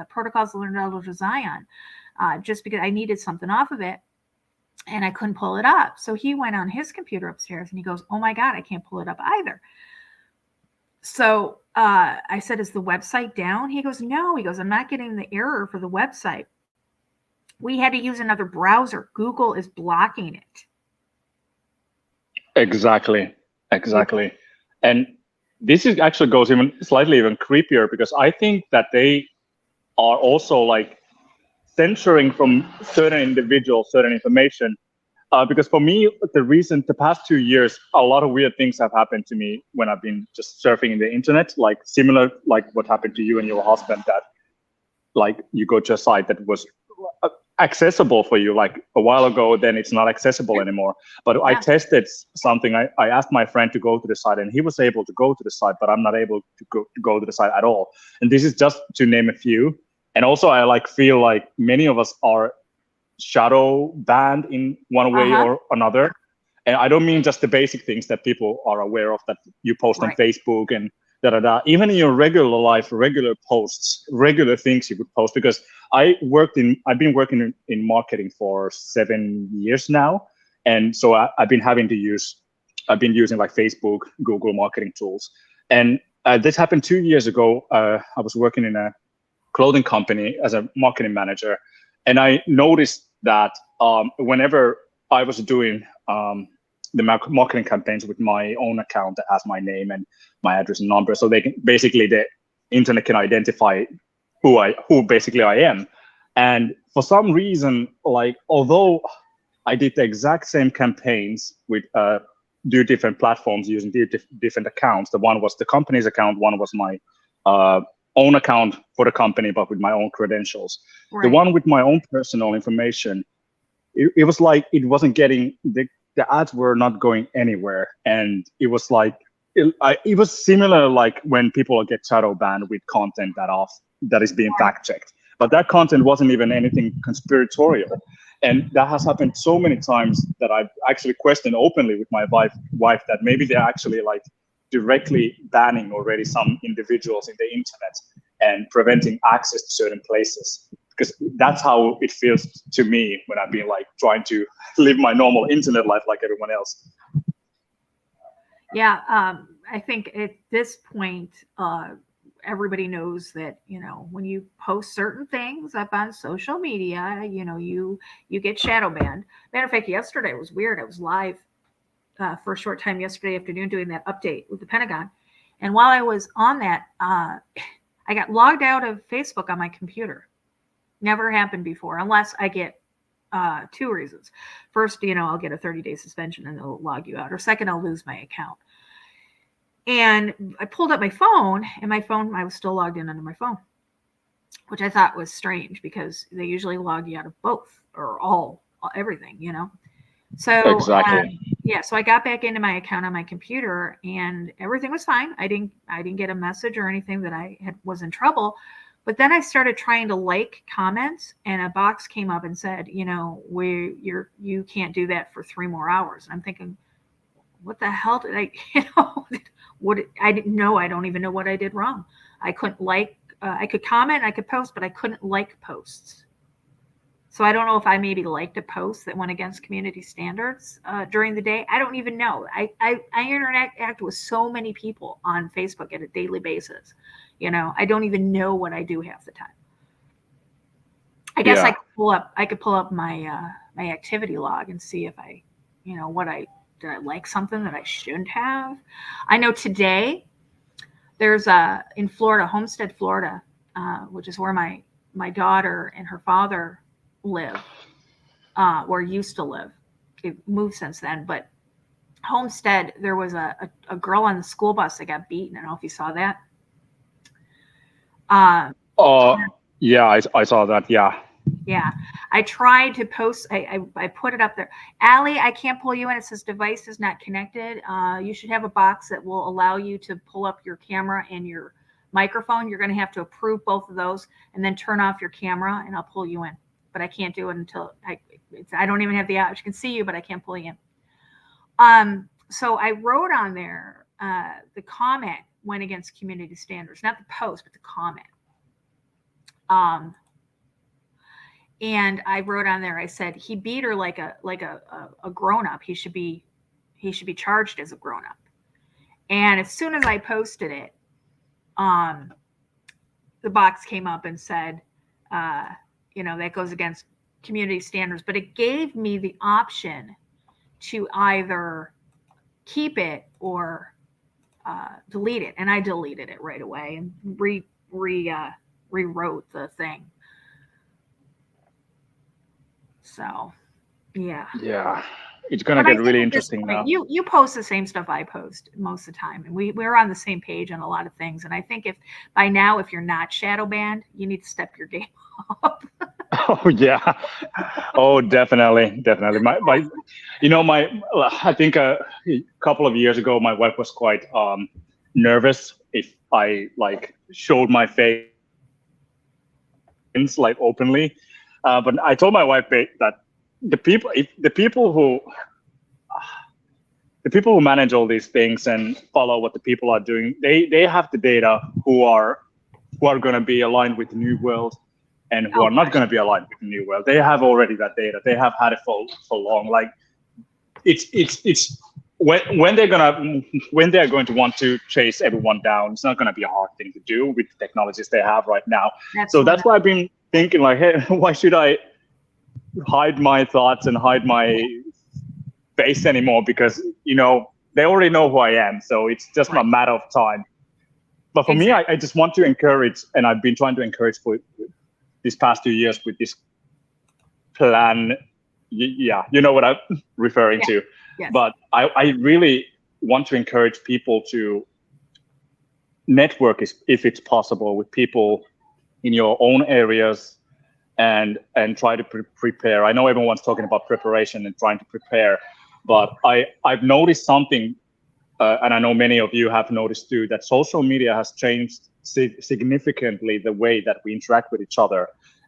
Speaker 3: Protocols of Learned Elder Zion, just because I needed something off of it. And I couldn't pull it up. So he went on his computer upstairs and he goes, oh my God, I can't pull it up either. So I said, is the website down? He goes, no. He goes, I'm not getting the error for the website. We had to use another browser. Google is blocking it.
Speaker 5: Exactly. And this is actually goes even slightly even creepier, because I think that they are also like censoring from certain individuals certain information. Because for me, the past 2 years, a lot of weird things have happened to me when I've been just surfing in the internet, like similar, like what happened to you and your husband, that like you go to a site that was accessible for you like a while ago, then it's not accessible anymore. But yeah. I tested something. I asked my friend to go to the site and he was able to go to the site, but I'm not able to go to the site at all. And this is just to name a few. And also I feel like many of us are shadow banned in one way or another. And I don't mean just the basic things that people are aware of, that you post on Facebook and even in your regular life, regular posts, regular things you could post. Because I've been working in marketing for 7 years now. And so I've been using like Facebook, Google marketing tools. And this happened 2 years ago. I was working in a clothing company as a marketing manager. And I noticed that whenever I was doing the marketing campaigns with my own account that has my name and my address and number, so they can the internet can identify who basically I am. And for some reason, like although I did the exact same campaigns with different platforms using different accounts, the one was the company's account, one was my own account for the company, but with my own credentials. Right. The one with my own personal information, it was like it wasn't getting the ads were not going anywhere, and it was like it was similar like when people get shadow banned with content that is being fact checked, but that content wasn't even anything conspiratorial. And that has happened so many times that I've actually questioned openly with my wife that maybe they're actually like directly banning already some individuals in the internet and preventing access to certain places, because that's how it feels to me when I've been like trying to live my normal internet life like everyone else.
Speaker 3: Yeah, I think at this point, everybody knows that, when you post certain things up on social media, you get shadow banned. Matter of fact, yesterday it was weird. I was live for a short time yesterday afternoon doing that update with the Pentagon. And while I was on that, I got logged out of Facebook on my computer. Never happened before, unless I get two reasons. First, I'll get a 30-day suspension and they'll log you out. Or second, I'll lose my account. And I pulled up my phone, and I was still logged in under my phone, which I thought was strange because they usually log you out of both or everything, So
Speaker 5: exactly.
Speaker 3: So I got back into my account on my computer, and everything was fine. I didn't get a message or anything that was in trouble. But then I started trying to like comments, and a box came up and said, you can't do that for 3 more hours. And I'm thinking, what the hell did I, I didn't know. I don't even know what I did wrong. I couldn't I could comment, I could post, but I couldn't like posts. So I don't know if I maybe liked a post that went against community standards during the day. I don't even know. I interact with so many people on Facebook at a daily basis. I don't even know what I do half the time. I guess I could pull up my my activity log and see if I, did I like something that I shouldn't have. I know today there's in Florida, Homestead, Florida, which is where my daughter and her father live, or used to live. They've moved since then, but Homestead, there was a girl on the school bus that got beaten. I don't know if you saw that.
Speaker 5: Yeah, I saw that. Yeah.
Speaker 3: Yeah, I tried to post. I put it up there. Allie, I can't pull you in. It says device is not connected. You should have a box that will allow you to pull up your camera and your microphone. You're going to have to approve both of those and then turn off your camera, and I'll pull you in. But I can't do it until I don't even have the option. I can see you, but I can't pull you in. So I wrote on there the comment went against community standards, not the post, but the comment. And I wrote on there, I said, he beat her like a grown-up. He should be charged as a grown-up. And as soon as I posted it, the box came up and said, that goes against community standards. But it gave me the option to either keep it or delete it. And I deleted it right away and rewrote the thing. So, yeah.
Speaker 5: Yeah, it's gonna get really interesting now.
Speaker 3: You post the same stuff I post most of the time, and we're on the same page on a lot of things. And I think if by now, if you're not shadow banned, you need to step your game up.
Speaker 5: Oh yeah, oh definitely. I think a couple of years ago, my wife was quite nervous if I showed my face openly. But I told my wife that the people who manage all these things and follow what the people are doing, they have the data who are going to be aligned with the new world and who are not going to be aligned with the new world. They have already that data. They have had it for long. Like it's when they're going to want to chase everyone down, it's not going to be a hard thing to do with the technologies they have right now. So that's why I've been thinking hey, why should I hide my thoughts and hide my face anymore? Because they already know who I am, so it's just a matter of time. But for me, I just want to encourage, and I've been trying to encourage for these past 2 years with this plan. Yeah, you know what I'm referring to.
Speaker 3: Yes.
Speaker 5: But I really want to encourage people to network if it's possible with people in your own areas and try to prepare. I know everyone's talking about preparation and trying to prepare, but I've noticed something, and I know many of you have noticed too, that social media has changed significantly the way that we interact with each other.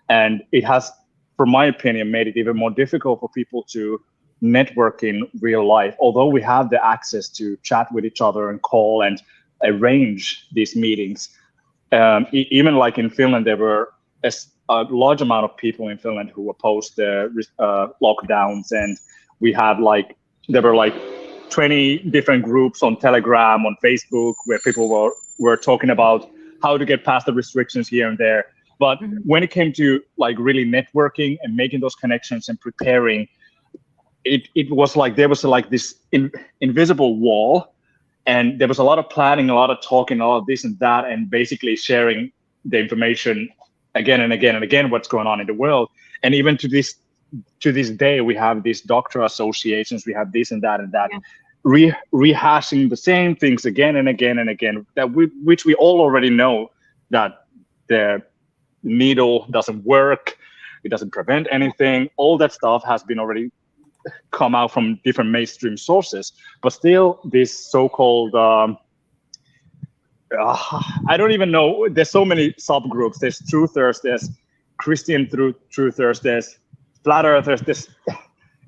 Speaker 5: And it has, from my opinion, made it even more difficult for people to network in real life. Although we have the access to chat with each other and call and arrange these meetings, even like in Finland, there were a large amount of people in Finland who opposed the lockdowns, and we had there were 20 different groups on Telegram, on Facebook, where people were talking about how to get past the restrictions here and there. But when it came to really networking and making those connections and preparing, it was there was this invisible wall, and there was a lot of planning, a lot of talking, a lot of this and that, and basically sharing the information again and again and again, what's going on in the world. And even to this day, we have these doctor associations, we have this and that, rehashing the same things again and again and again, which we all already know that the needle doesn't work, it doesn't prevent anything. All that stuff has been already come out from different mainstream sources, but still this so-called I don't even know, there's so many subgroups. There's truthers, there's Christian truthers, there's flat earthers.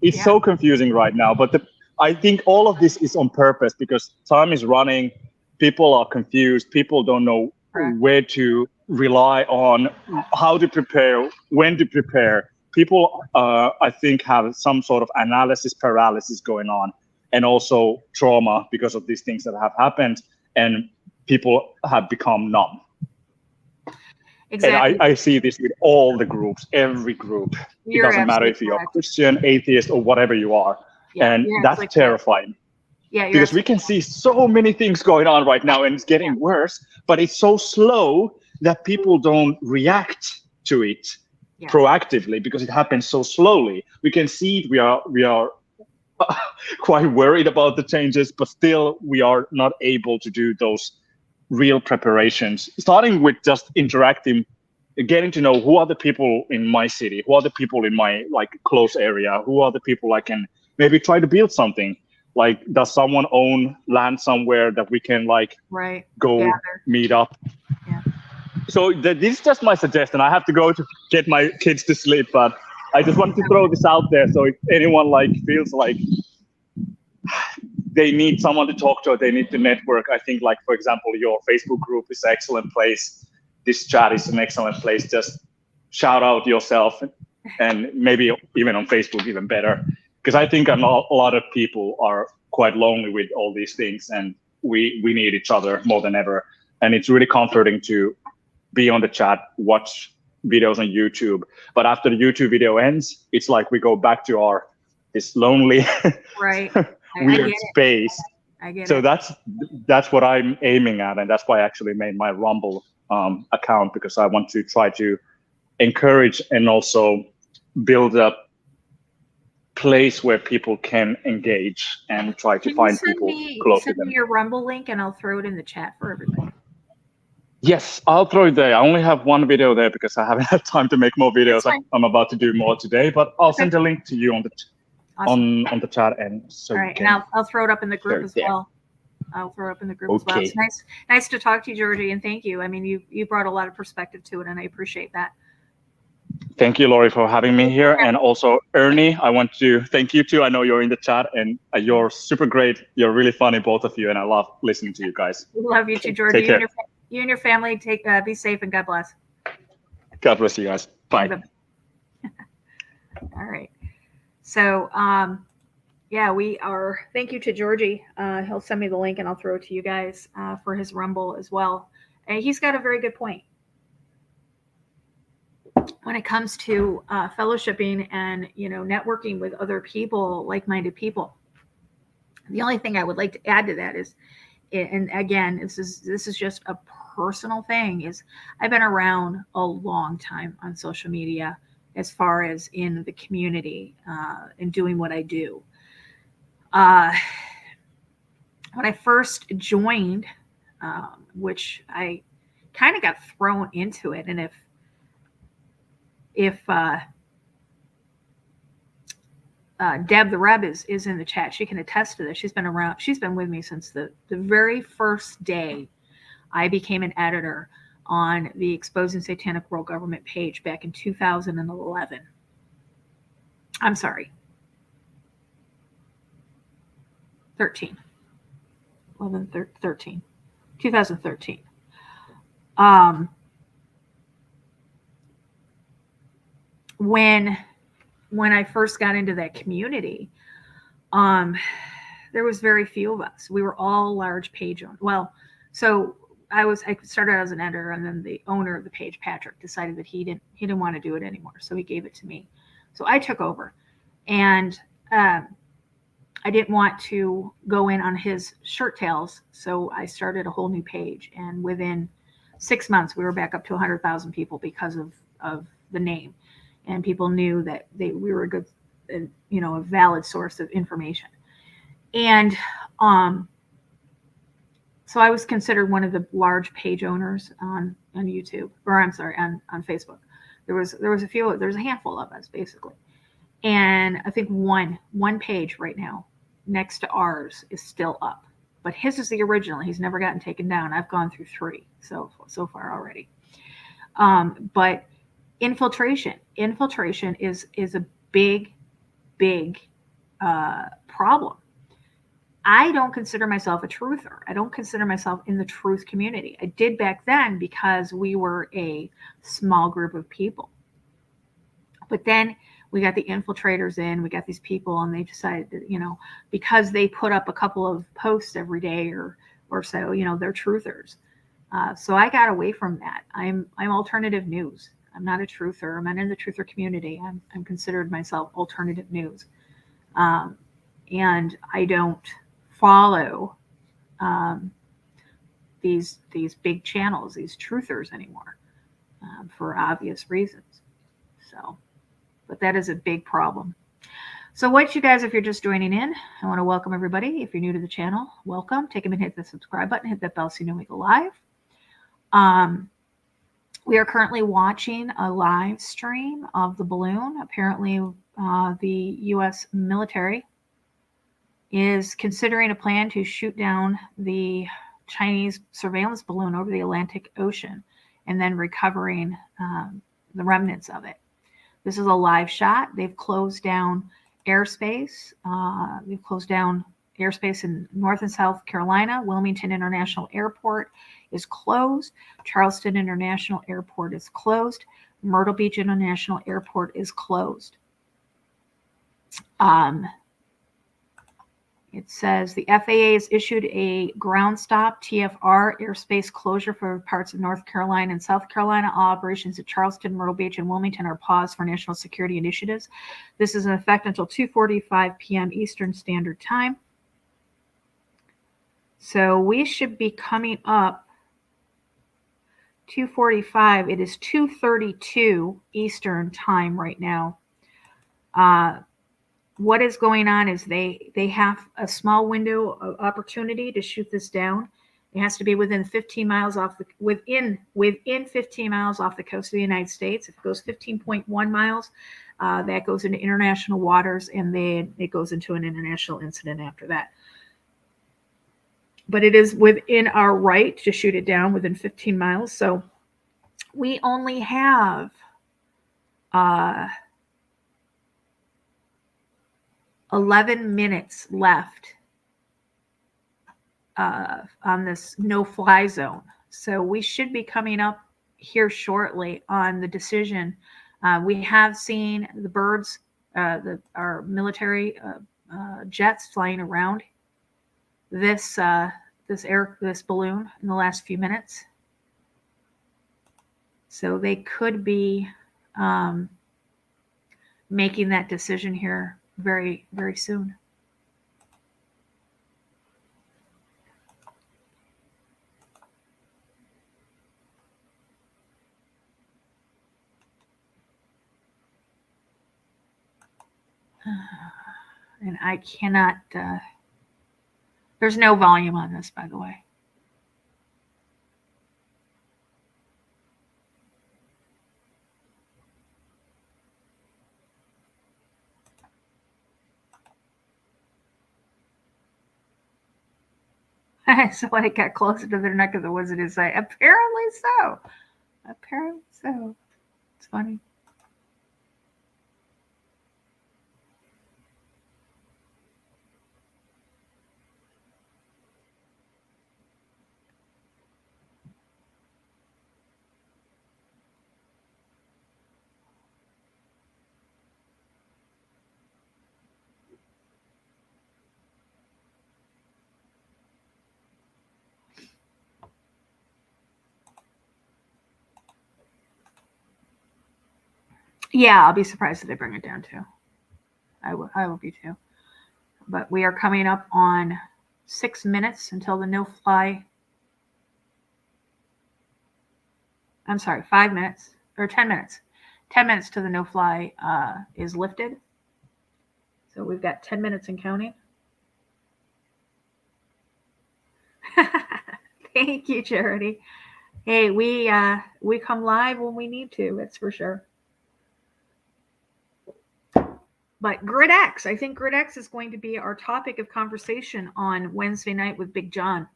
Speaker 5: It's so confusing right now, but I think all of this is on purpose because time is running, people are confused, people don't know where to rely on, how to prepare, when to prepare. People, I think, have some sort of analysis paralysis going on, and also trauma because of these things that have happened, and people have become numb.
Speaker 3: Exactly.
Speaker 5: And I see this with all the groups, every group. It doesn't matter if you're Christian, atheist, or whatever you are. And that's terrifying.
Speaker 3: Yeah,
Speaker 5: because we can see so many things going on right now, and it's getting worse, but it's so slow that people don't react to it proactively because it happens so slowly. We can see it, we are quite worried about the changes, but still we are not able to do those real preparations, starting with just interacting getting to know who are the people in my city, who are the people in my like close area, who are the people I can maybe try to build something. Like, does someone own land somewhere that we can like
Speaker 3: Right.
Speaker 5: go
Speaker 3: Gather.
Speaker 5: meet up?
Speaker 3: Yeah.
Speaker 5: So this is just my suggestion. I have to go to get my kids to sleep, but I just wanted to throw this out there. So if anyone like feels like they need someone to talk to, or they need to network, I think like, for example, your Facebook group is an excellent place. This chat is an excellent place. Just shout out yourself, and maybe even on Facebook, even better. Because I think a lot of people are quite lonely with all these things, and we need each other more than ever. And it's really comforting to be on the chat, watch videos on YouTube. But after the YouTube video ends, it's like we go back to this lonely,
Speaker 3: Right.
Speaker 5: weird space.
Speaker 3: I get
Speaker 5: So
Speaker 3: it.
Speaker 5: that's what I'm aiming at, and that's why I actually made my Rumble account, because I want to try to encourage and also build a place where people can engage and try to find people close to
Speaker 3: Send
Speaker 5: them.
Speaker 3: me your Rumble link and I'll throw it in the chat for everybody.
Speaker 5: Yes, I'll throw it there. I only have one video there because I haven't had time to make more videos.
Speaker 3: That's fine.
Speaker 5: I'm about to do more today, but I'll send a link to you on the
Speaker 3: Awesome.
Speaker 5: on the chat, and so
Speaker 3: All
Speaker 5: you
Speaker 3: right,
Speaker 5: can.
Speaker 3: and I'll throw it up in the group
Speaker 5: share
Speaker 3: as
Speaker 5: there.
Speaker 3: well. I'll throw it up in the group as well.
Speaker 5: Okay.
Speaker 3: It's nice to talk to you, Georgie, and thank you. I mean, you brought a lot of perspective to it, and I appreciate that.
Speaker 5: Thank you, Lori, for having me here. And also, Ernie, I want to thank you too. I know you're in the chat, and you're super great. You're really funny, both of you, and I love listening to you guys.
Speaker 3: Love you too, Georgie.
Speaker 5: Take care.
Speaker 3: You and your family be safe and God bless.
Speaker 5: God bless you guys. Bye.
Speaker 3: All right. So, yeah, we are. Thank you to Georgie. He'll send me the link and I'll throw it to you guys for his Rumble as well. And he's got a very good point. When it comes to fellowshipping and, networking with other people, like-minded people, the only thing I would like to add to that is, and again, this is just a personal thing, is I've been around a long time on social media as far as in the community and doing what I do. When I first joined, which I kind of got thrown into it, and if Deb the Reb is in the chat, she can attest to this. She's been around. She's been with me since the very first day I became an editor on the Exposing Satanic World Government page back in 2011. I'm sorry. 13. 2013. When I first got into that community, there was very few of us. We were all large page owners. Well, so I started as an editor, and then the owner of the page, Patrick, decided that he didn't want to do it anymore. So he gave it to me. So I took over, and I didn't want to go in on his shirt tails. So I started a whole new page, and within 6 months, we were back up to 100,000 people because of the name. And people knew that we were a good, a valid source of information. And so I was considered one of the large page owners on YouTube, or I'm sorry, on Facebook. There was a handful of us basically. And I think one page right now next to ours is still up, but his is the original. He's never gotten taken down. I've gone through 3 so far already. But infiltration is a big problem. I don't consider myself a truther. I don't consider myself in the truth community. I did back then because we were a small group of people. But then we got the infiltrators in, we got these people, and they decided that, because they put up a couple of posts every day or so, they're truthers. So I got away from that. I'm alternative news. I'm not a truther. I'm not in the truther community. I'm considered myself alternative news. And I don't follow these big channels, these truthers anymore, for obvious reasons. So, but that is a big problem. So what you guys, if you're just joining in, I want to welcome everybody. If you're new to the channel, welcome. Take a minute, hit the subscribe button, hit that bell so you know we go live. We are currently watching a live stream of the balloon. Apparently, the U.S. military is considering a plan to shoot down the Chinese surveillance balloon over the Atlantic Ocean and then recovering the remnants of it. This is a live shot. They've closed down airspace. They've closed down airspace in North and South Carolina. Wilmington International Airport is closed. Charleston International Airport is closed. Myrtle Beach International Airport is closed. It says the FAA has issued a ground stop TFR airspace closure for parts of North Carolina and South Carolina. All operations at Charleston, Myrtle Beach, and Wilmington are paused for national security initiatives. This is in effect until 2:45 p.m. Eastern Standard Time. So we should be coming up 2:45. It is 2:32 Eastern Time right now. What is going on is they have a small window of opportunity to shoot this down. It has to be within 15 miles off the within 15 miles off the coast of the United States. If it goes 15.1 miles, that goes into international waters, and then it goes into an international incident after that. But it is within our right to shoot it down within 15 miles. So we only have 11 minutes left on this no-fly zone. So we should be coming up here shortly on the decision. We have seen the birds, our military jets flying around this balloon in the last few minutes. So they could be making that decision here very, very soon. And I cannot, there's no volume on this, by the way. So when it got closer to their neck of the woods, it is like, apparently so. Apparently so. It's funny. Yeah, I'll be surprised if they bring it down too. I will be too. But we are coming up on 6 minutes until the no-fly. I'm sorry, 5 minutes or 10 minutes. 10 minutes to the no-fly is lifted. So we've got 10 minutes and counting. Thank you, Charity. Hey, we come live when we need to. That's for sure. But GridX, I think GridX is going to be our topic of conversation on Wednesday night with Big John.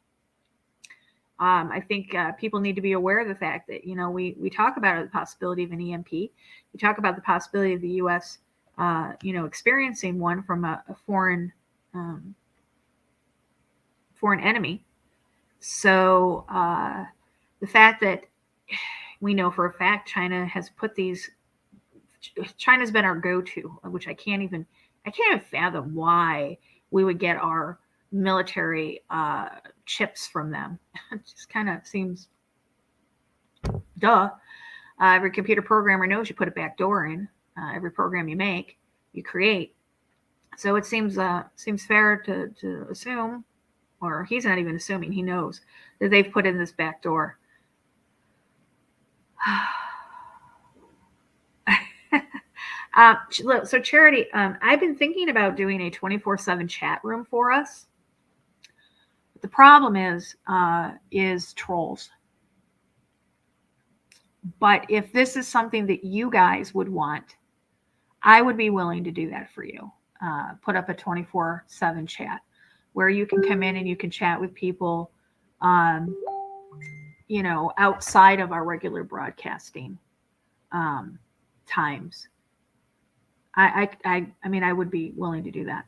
Speaker 3: I think people need to be aware of the fact that, we talk about the possibility of an EMP. We talk about the possibility of the U.S., experiencing one from a foreign enemy. So the fact that we know for a fact China's been our go-to, which I can't even fathom why we would get our military chips from them. It just kind of seems duh. Every computer programmer knows you put a back door in every program you make, you create. So it seems fair to assume, or he's not even assuming, he knows that they've put in this back door. So Charity, I've been thinking about doing a 24/7 chat room for us. The problem is trolls. But if this is something that you guys would want, I would be willing to do that for you. Put up a 24/7 chat where you can come in and you can chat with people, outside of our regular broadcasting times. I mean, I would be willing to do that.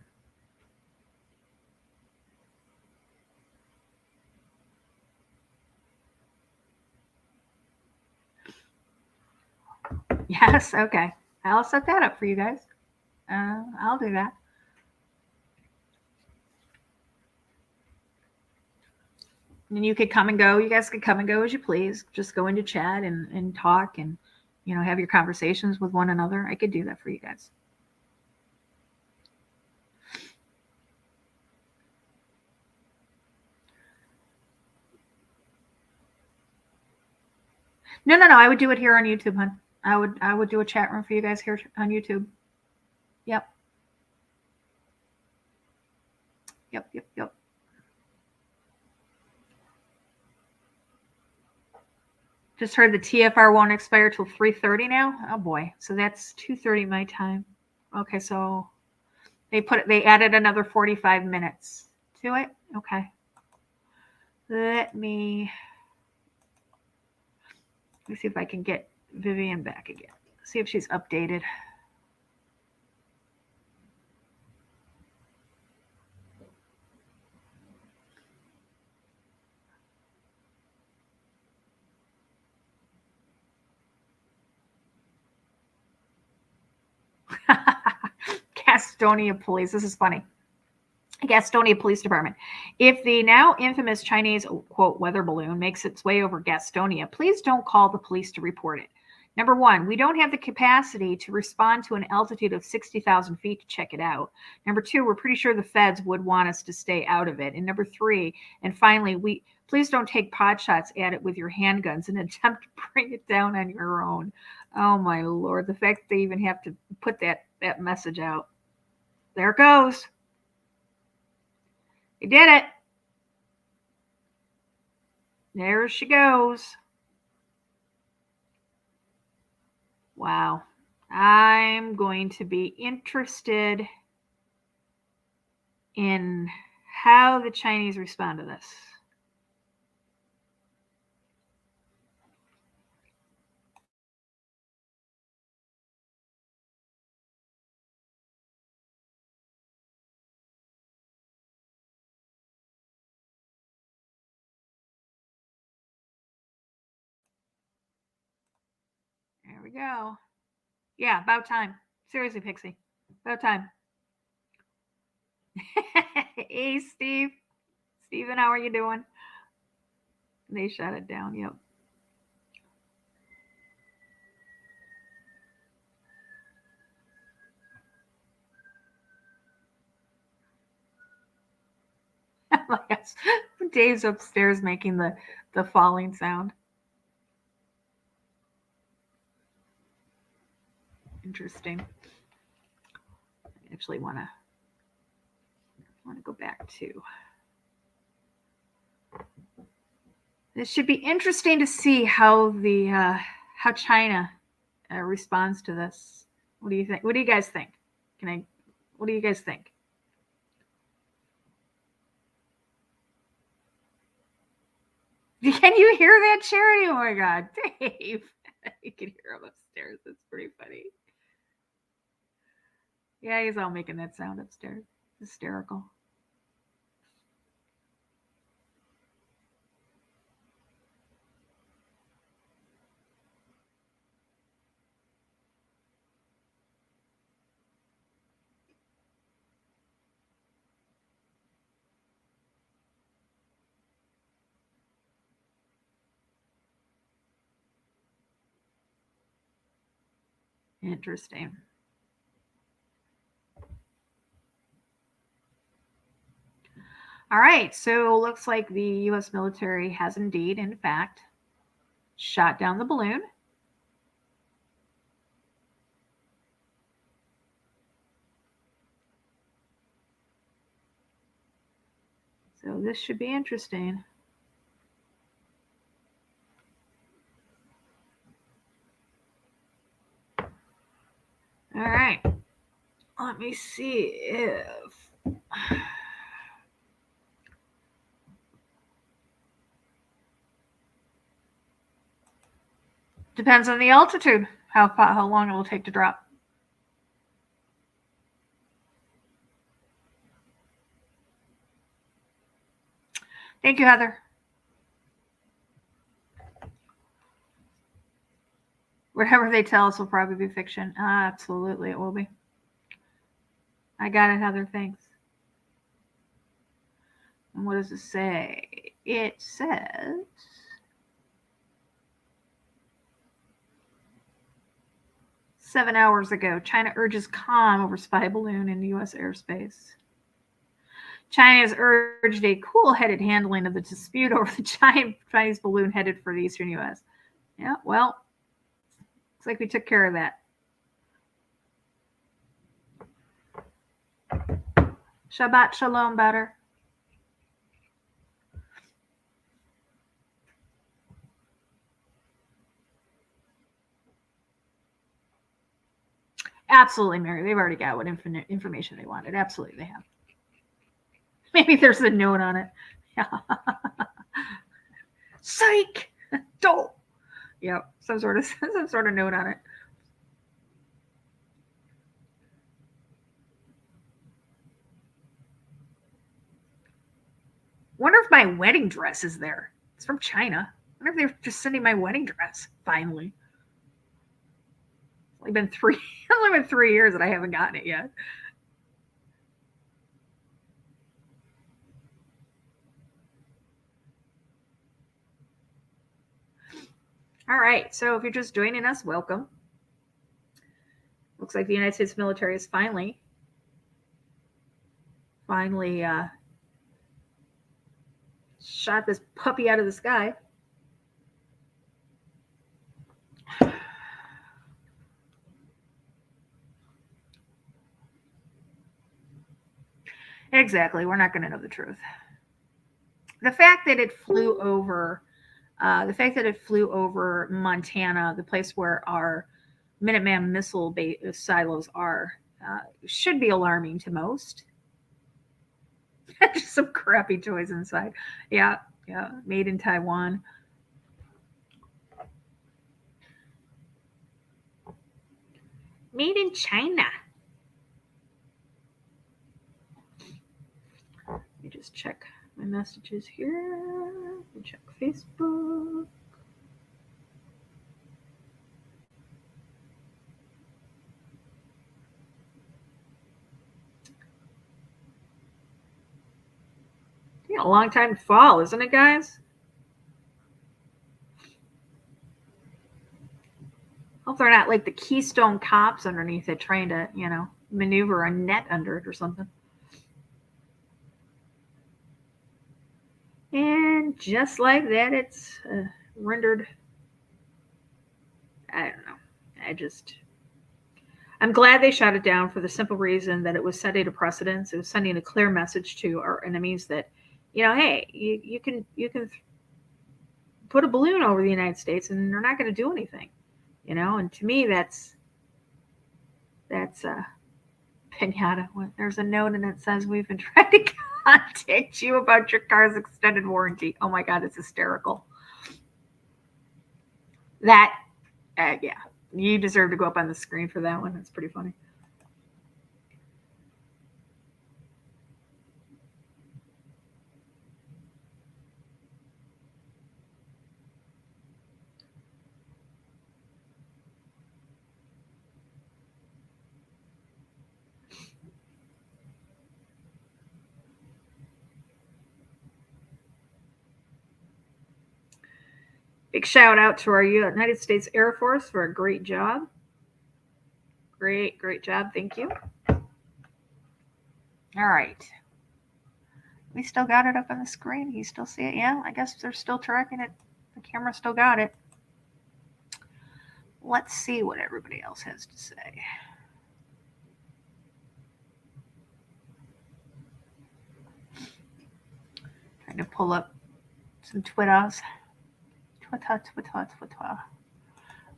Speaker 3: Yes, okay. I'll set that up for you guys. I'll do that. And you could come and go. You guys could come and go as you please. Just go into chat and talk and, have your conversations with one another. I could do that for you guys. No. I would do it here on YouTube, hon. I would do a chat room for you guys here on YouTube. Yep. Just heard the TFR won't expire till 3:30 now. Oh boy. So that's 2:30 my time. Okay, so they added another 45 minutes to it. Okay. Let me see if I can get Vivian back again. See if she's updated. Gastonia Police. This is funny. Gastonia Police Department. If the now infamous Chinese, quote, weather balloon makes its way over Gastonia, please don't call the police to report it. Number one, we don't have the capacity to respond to an altitude of 60,000 feet to check it out. Number two, we're pretty sure the feds would want us to stay out of it. And number three, and finally, please don't take pot shots at it with your handguns and attempt to bring it down on your own. Oh my Lord, the fact that they even have to put that message out. There it goes. They did it. There she goes. Wow. I'm going to be interested in how the Chinese respond to this. There we go. Yeah, about time. Seriously, Pixie. About time. Hey, Steve. Steven, how are you doing? They shut it down. Yep. Yes. Dave's upstairs making the falling sound. Interesting. I actually want to go back to. This should be interesting to see how how China responds to this. What do you think? What do you guys think? What do you guys think? Can you hear that, Charity? Oh my God, Dave! You can hear him upstairs. That's pretty funny. Yeah, he's all making that sound upstairs. Hysterical. Interesting. All right, so looks like the U.S. military has indeed, in fact, shot down the balloon. So this should be interesting. let me see if depends on the altitude, how long it will take to drop. Thank you, Heather. Whatever they tell us will probably be fiction. Absolutely, it will be. I got it, Heather. Thanks. And what does it say? It says, "7 hours ago, China urges calm over spy balloon in U.S. airspace." China has urged a cool-headed handling of the dispute over the giant Chinese balloon headed for the eastern U.S. Yeah, well, looks like we took care of that. Shabbat shalom, butter. Absolutely, Mary. They've already got what information they wanted. Absolutely, they have. Maybe there's a note on it. Yeah. Psych! Don't. Yep. Some sort of note on it. Wonder if my wedding dress is there. It's from China. Wonder if they're just sending my wedding dress. Finally. It's only been 3 years and I haven't gotten it yet. All right. So if you're just joining us, welcome. Looks like the United States military is finally shot this puppy out of the sky. Exactly. We're not going to know the truth. The fact that it flew over Montana, the place where our Minuteman missile silos are, should be alarming to most. Just some crappy toys inside. Yeah, made in Taiwan. Made in China. Let me just check my messages here. Let me check Facebook. A long time to fall, isn't it, guys? Hope they're not like the Keystone Cops underneath it trying to, maneuver a net under it or something. And just like that, it's rendered. I don't know. I'm glad they shot it down for the simple reason that it was setting a precedence. It was sending a clear message to our enemies that, hey, you can put a balloon over the United States and they're not going to do anything, And to me, that's pinata. There's a note and it says, "We've been trying to contact you about your car's extended warranty." Oh my God, it's hysterical. That, yeah, you deserve to go up on the screen for that one. That's pretty funny. Big shout out to our United States Air Force for a great job. Great job. Thank you. All right. We still got it up on the screen. You still see it? Yeah, I guess they're still tracking it. The camera still got it. Let's see what everybody else has to say. Trying to pull up some Twitters. Twitter.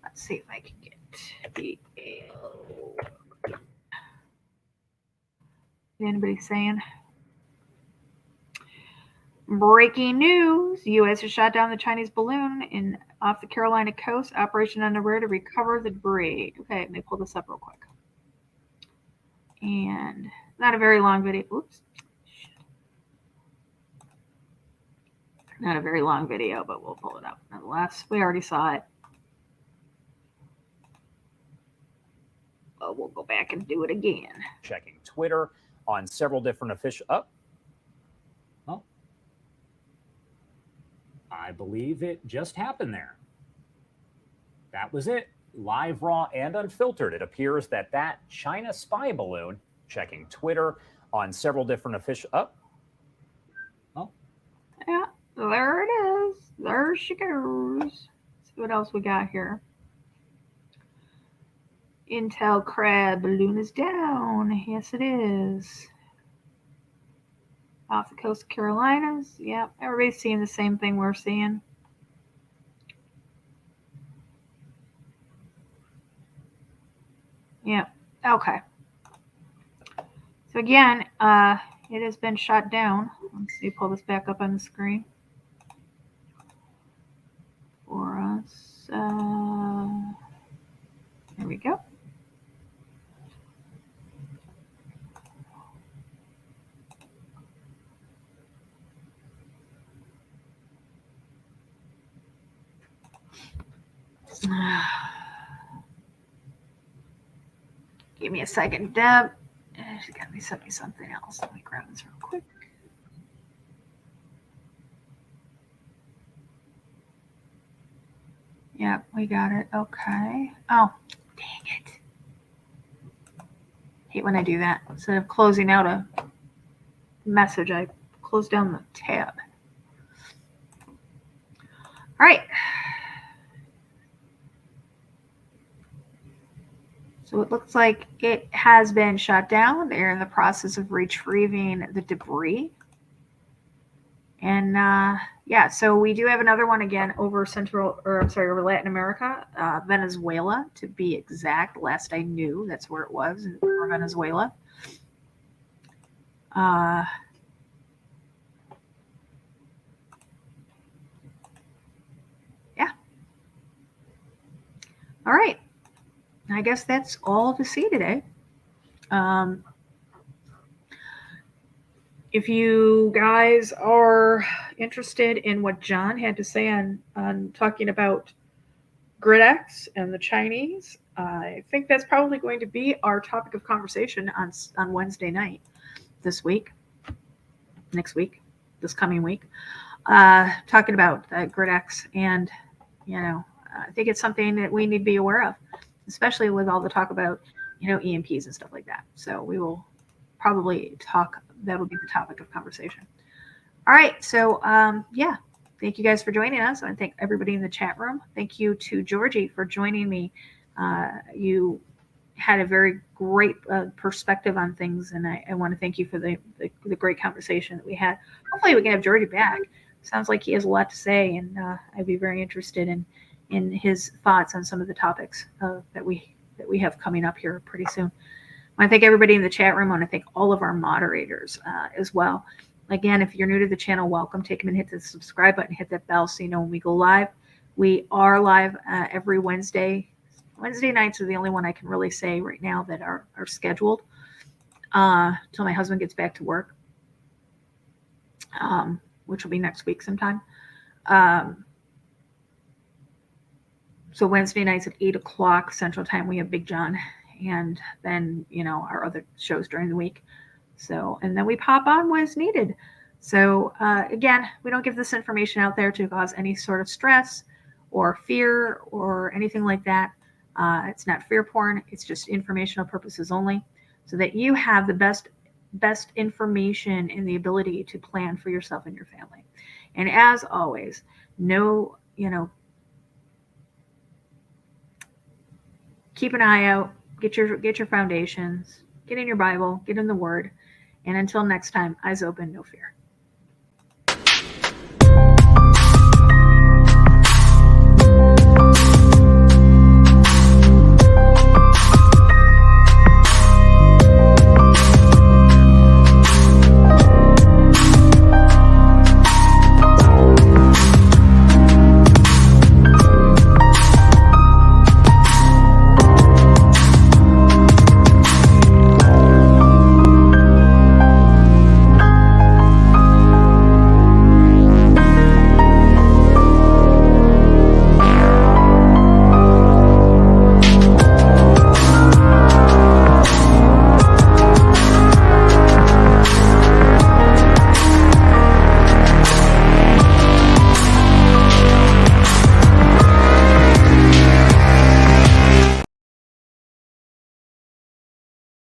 Speaker 3: Let's see if I can get the. Anybody saying? Breaking news: U.S. has shot down the Chinese balloon off the Carolina coast. Operation underway to recover the debris. Okay, let me pull this up real quick. And not a very long video. Oops. Not a very long video, but we'll pull it up nonetheless. We already saw it. But we'll go back and do it again.
Speaker 6: Checking Twitter on several different official. Oh, I believe it just happened there. That was it. Live, raw, and unfiltered. It appears that China spy balloon, checking Twitter on several different official.
Speaker 3: Yeah, there it is. There she goes. Let's see what else we got here. Intel crab balloon is down. Yes, it is. Off the coast of Carolinas. Yep, everybody's seeing the same thing we're seeing. Yep, okay. So again, it has been shot down. Let's see, pull this back up on the screen for us. There we go. Give me a second, Deb. She got me sent me something else. Let me grab this real quick. Yep, we got it. Okay. Oh, dang it. Hate when I do that. Instead of closing out a message, I close down the tab. All right. So it looks like it has been shut down. They're in the process of retrieving the debris. And yeah, so we do have another one again over over Latin America, Venezuela to be exact. Last I knew, that's where it was, over Venezuela. Yeah. All right. I guess that's all to see today. If you guys are interested in what John had to say on talking about GridX and the Chinese, I think that's probably going to be our topic of conversation on Wednesday night this coming week, talking about GridX. And, I think it's something that we need to be aware of, especially with all the talk about, EMPs and stuff like that. So we will probably that'll be the topic of conversation. All right. So, yeah, thank you guys for joining us. I thank everybody in the chat room. Thank you to Georgie for joining me. You had a very great perspective on things, and I want to thank you for the great conversation that we had. Hopefully we can have Georgie back. Sounds like he has a lot to say, and I'd be very interested in his thoughts on some of the topics that we have coming up here pretty soon. I want to thank everybody in the chat room. I want to thank all of our moderators as well. Again, if you're new to the channel, welcome. Take a minute, hit the subscribe button, hit that bell so you know when we go live. We are live every Wednesday. Wednesday nights are the only one I can really say right now that are scheduled till my husband gets back to work, which will be next week sometime. So Wednesday nights at 8 o'clock Central Time, we have Big John, and then, our other shows during the week. So, and then we pop on when it's needed. So, again, we don't give this information out there to cause any sort of stress or fear or anything like that. It's not fear porn. It's just informational purposes only, so that you have the best information and the ability to plan for yourself and your family. And as always, keep an eye out, get your foundations, get in your Bible, get in the Word. And until next time, eyes open, no fear.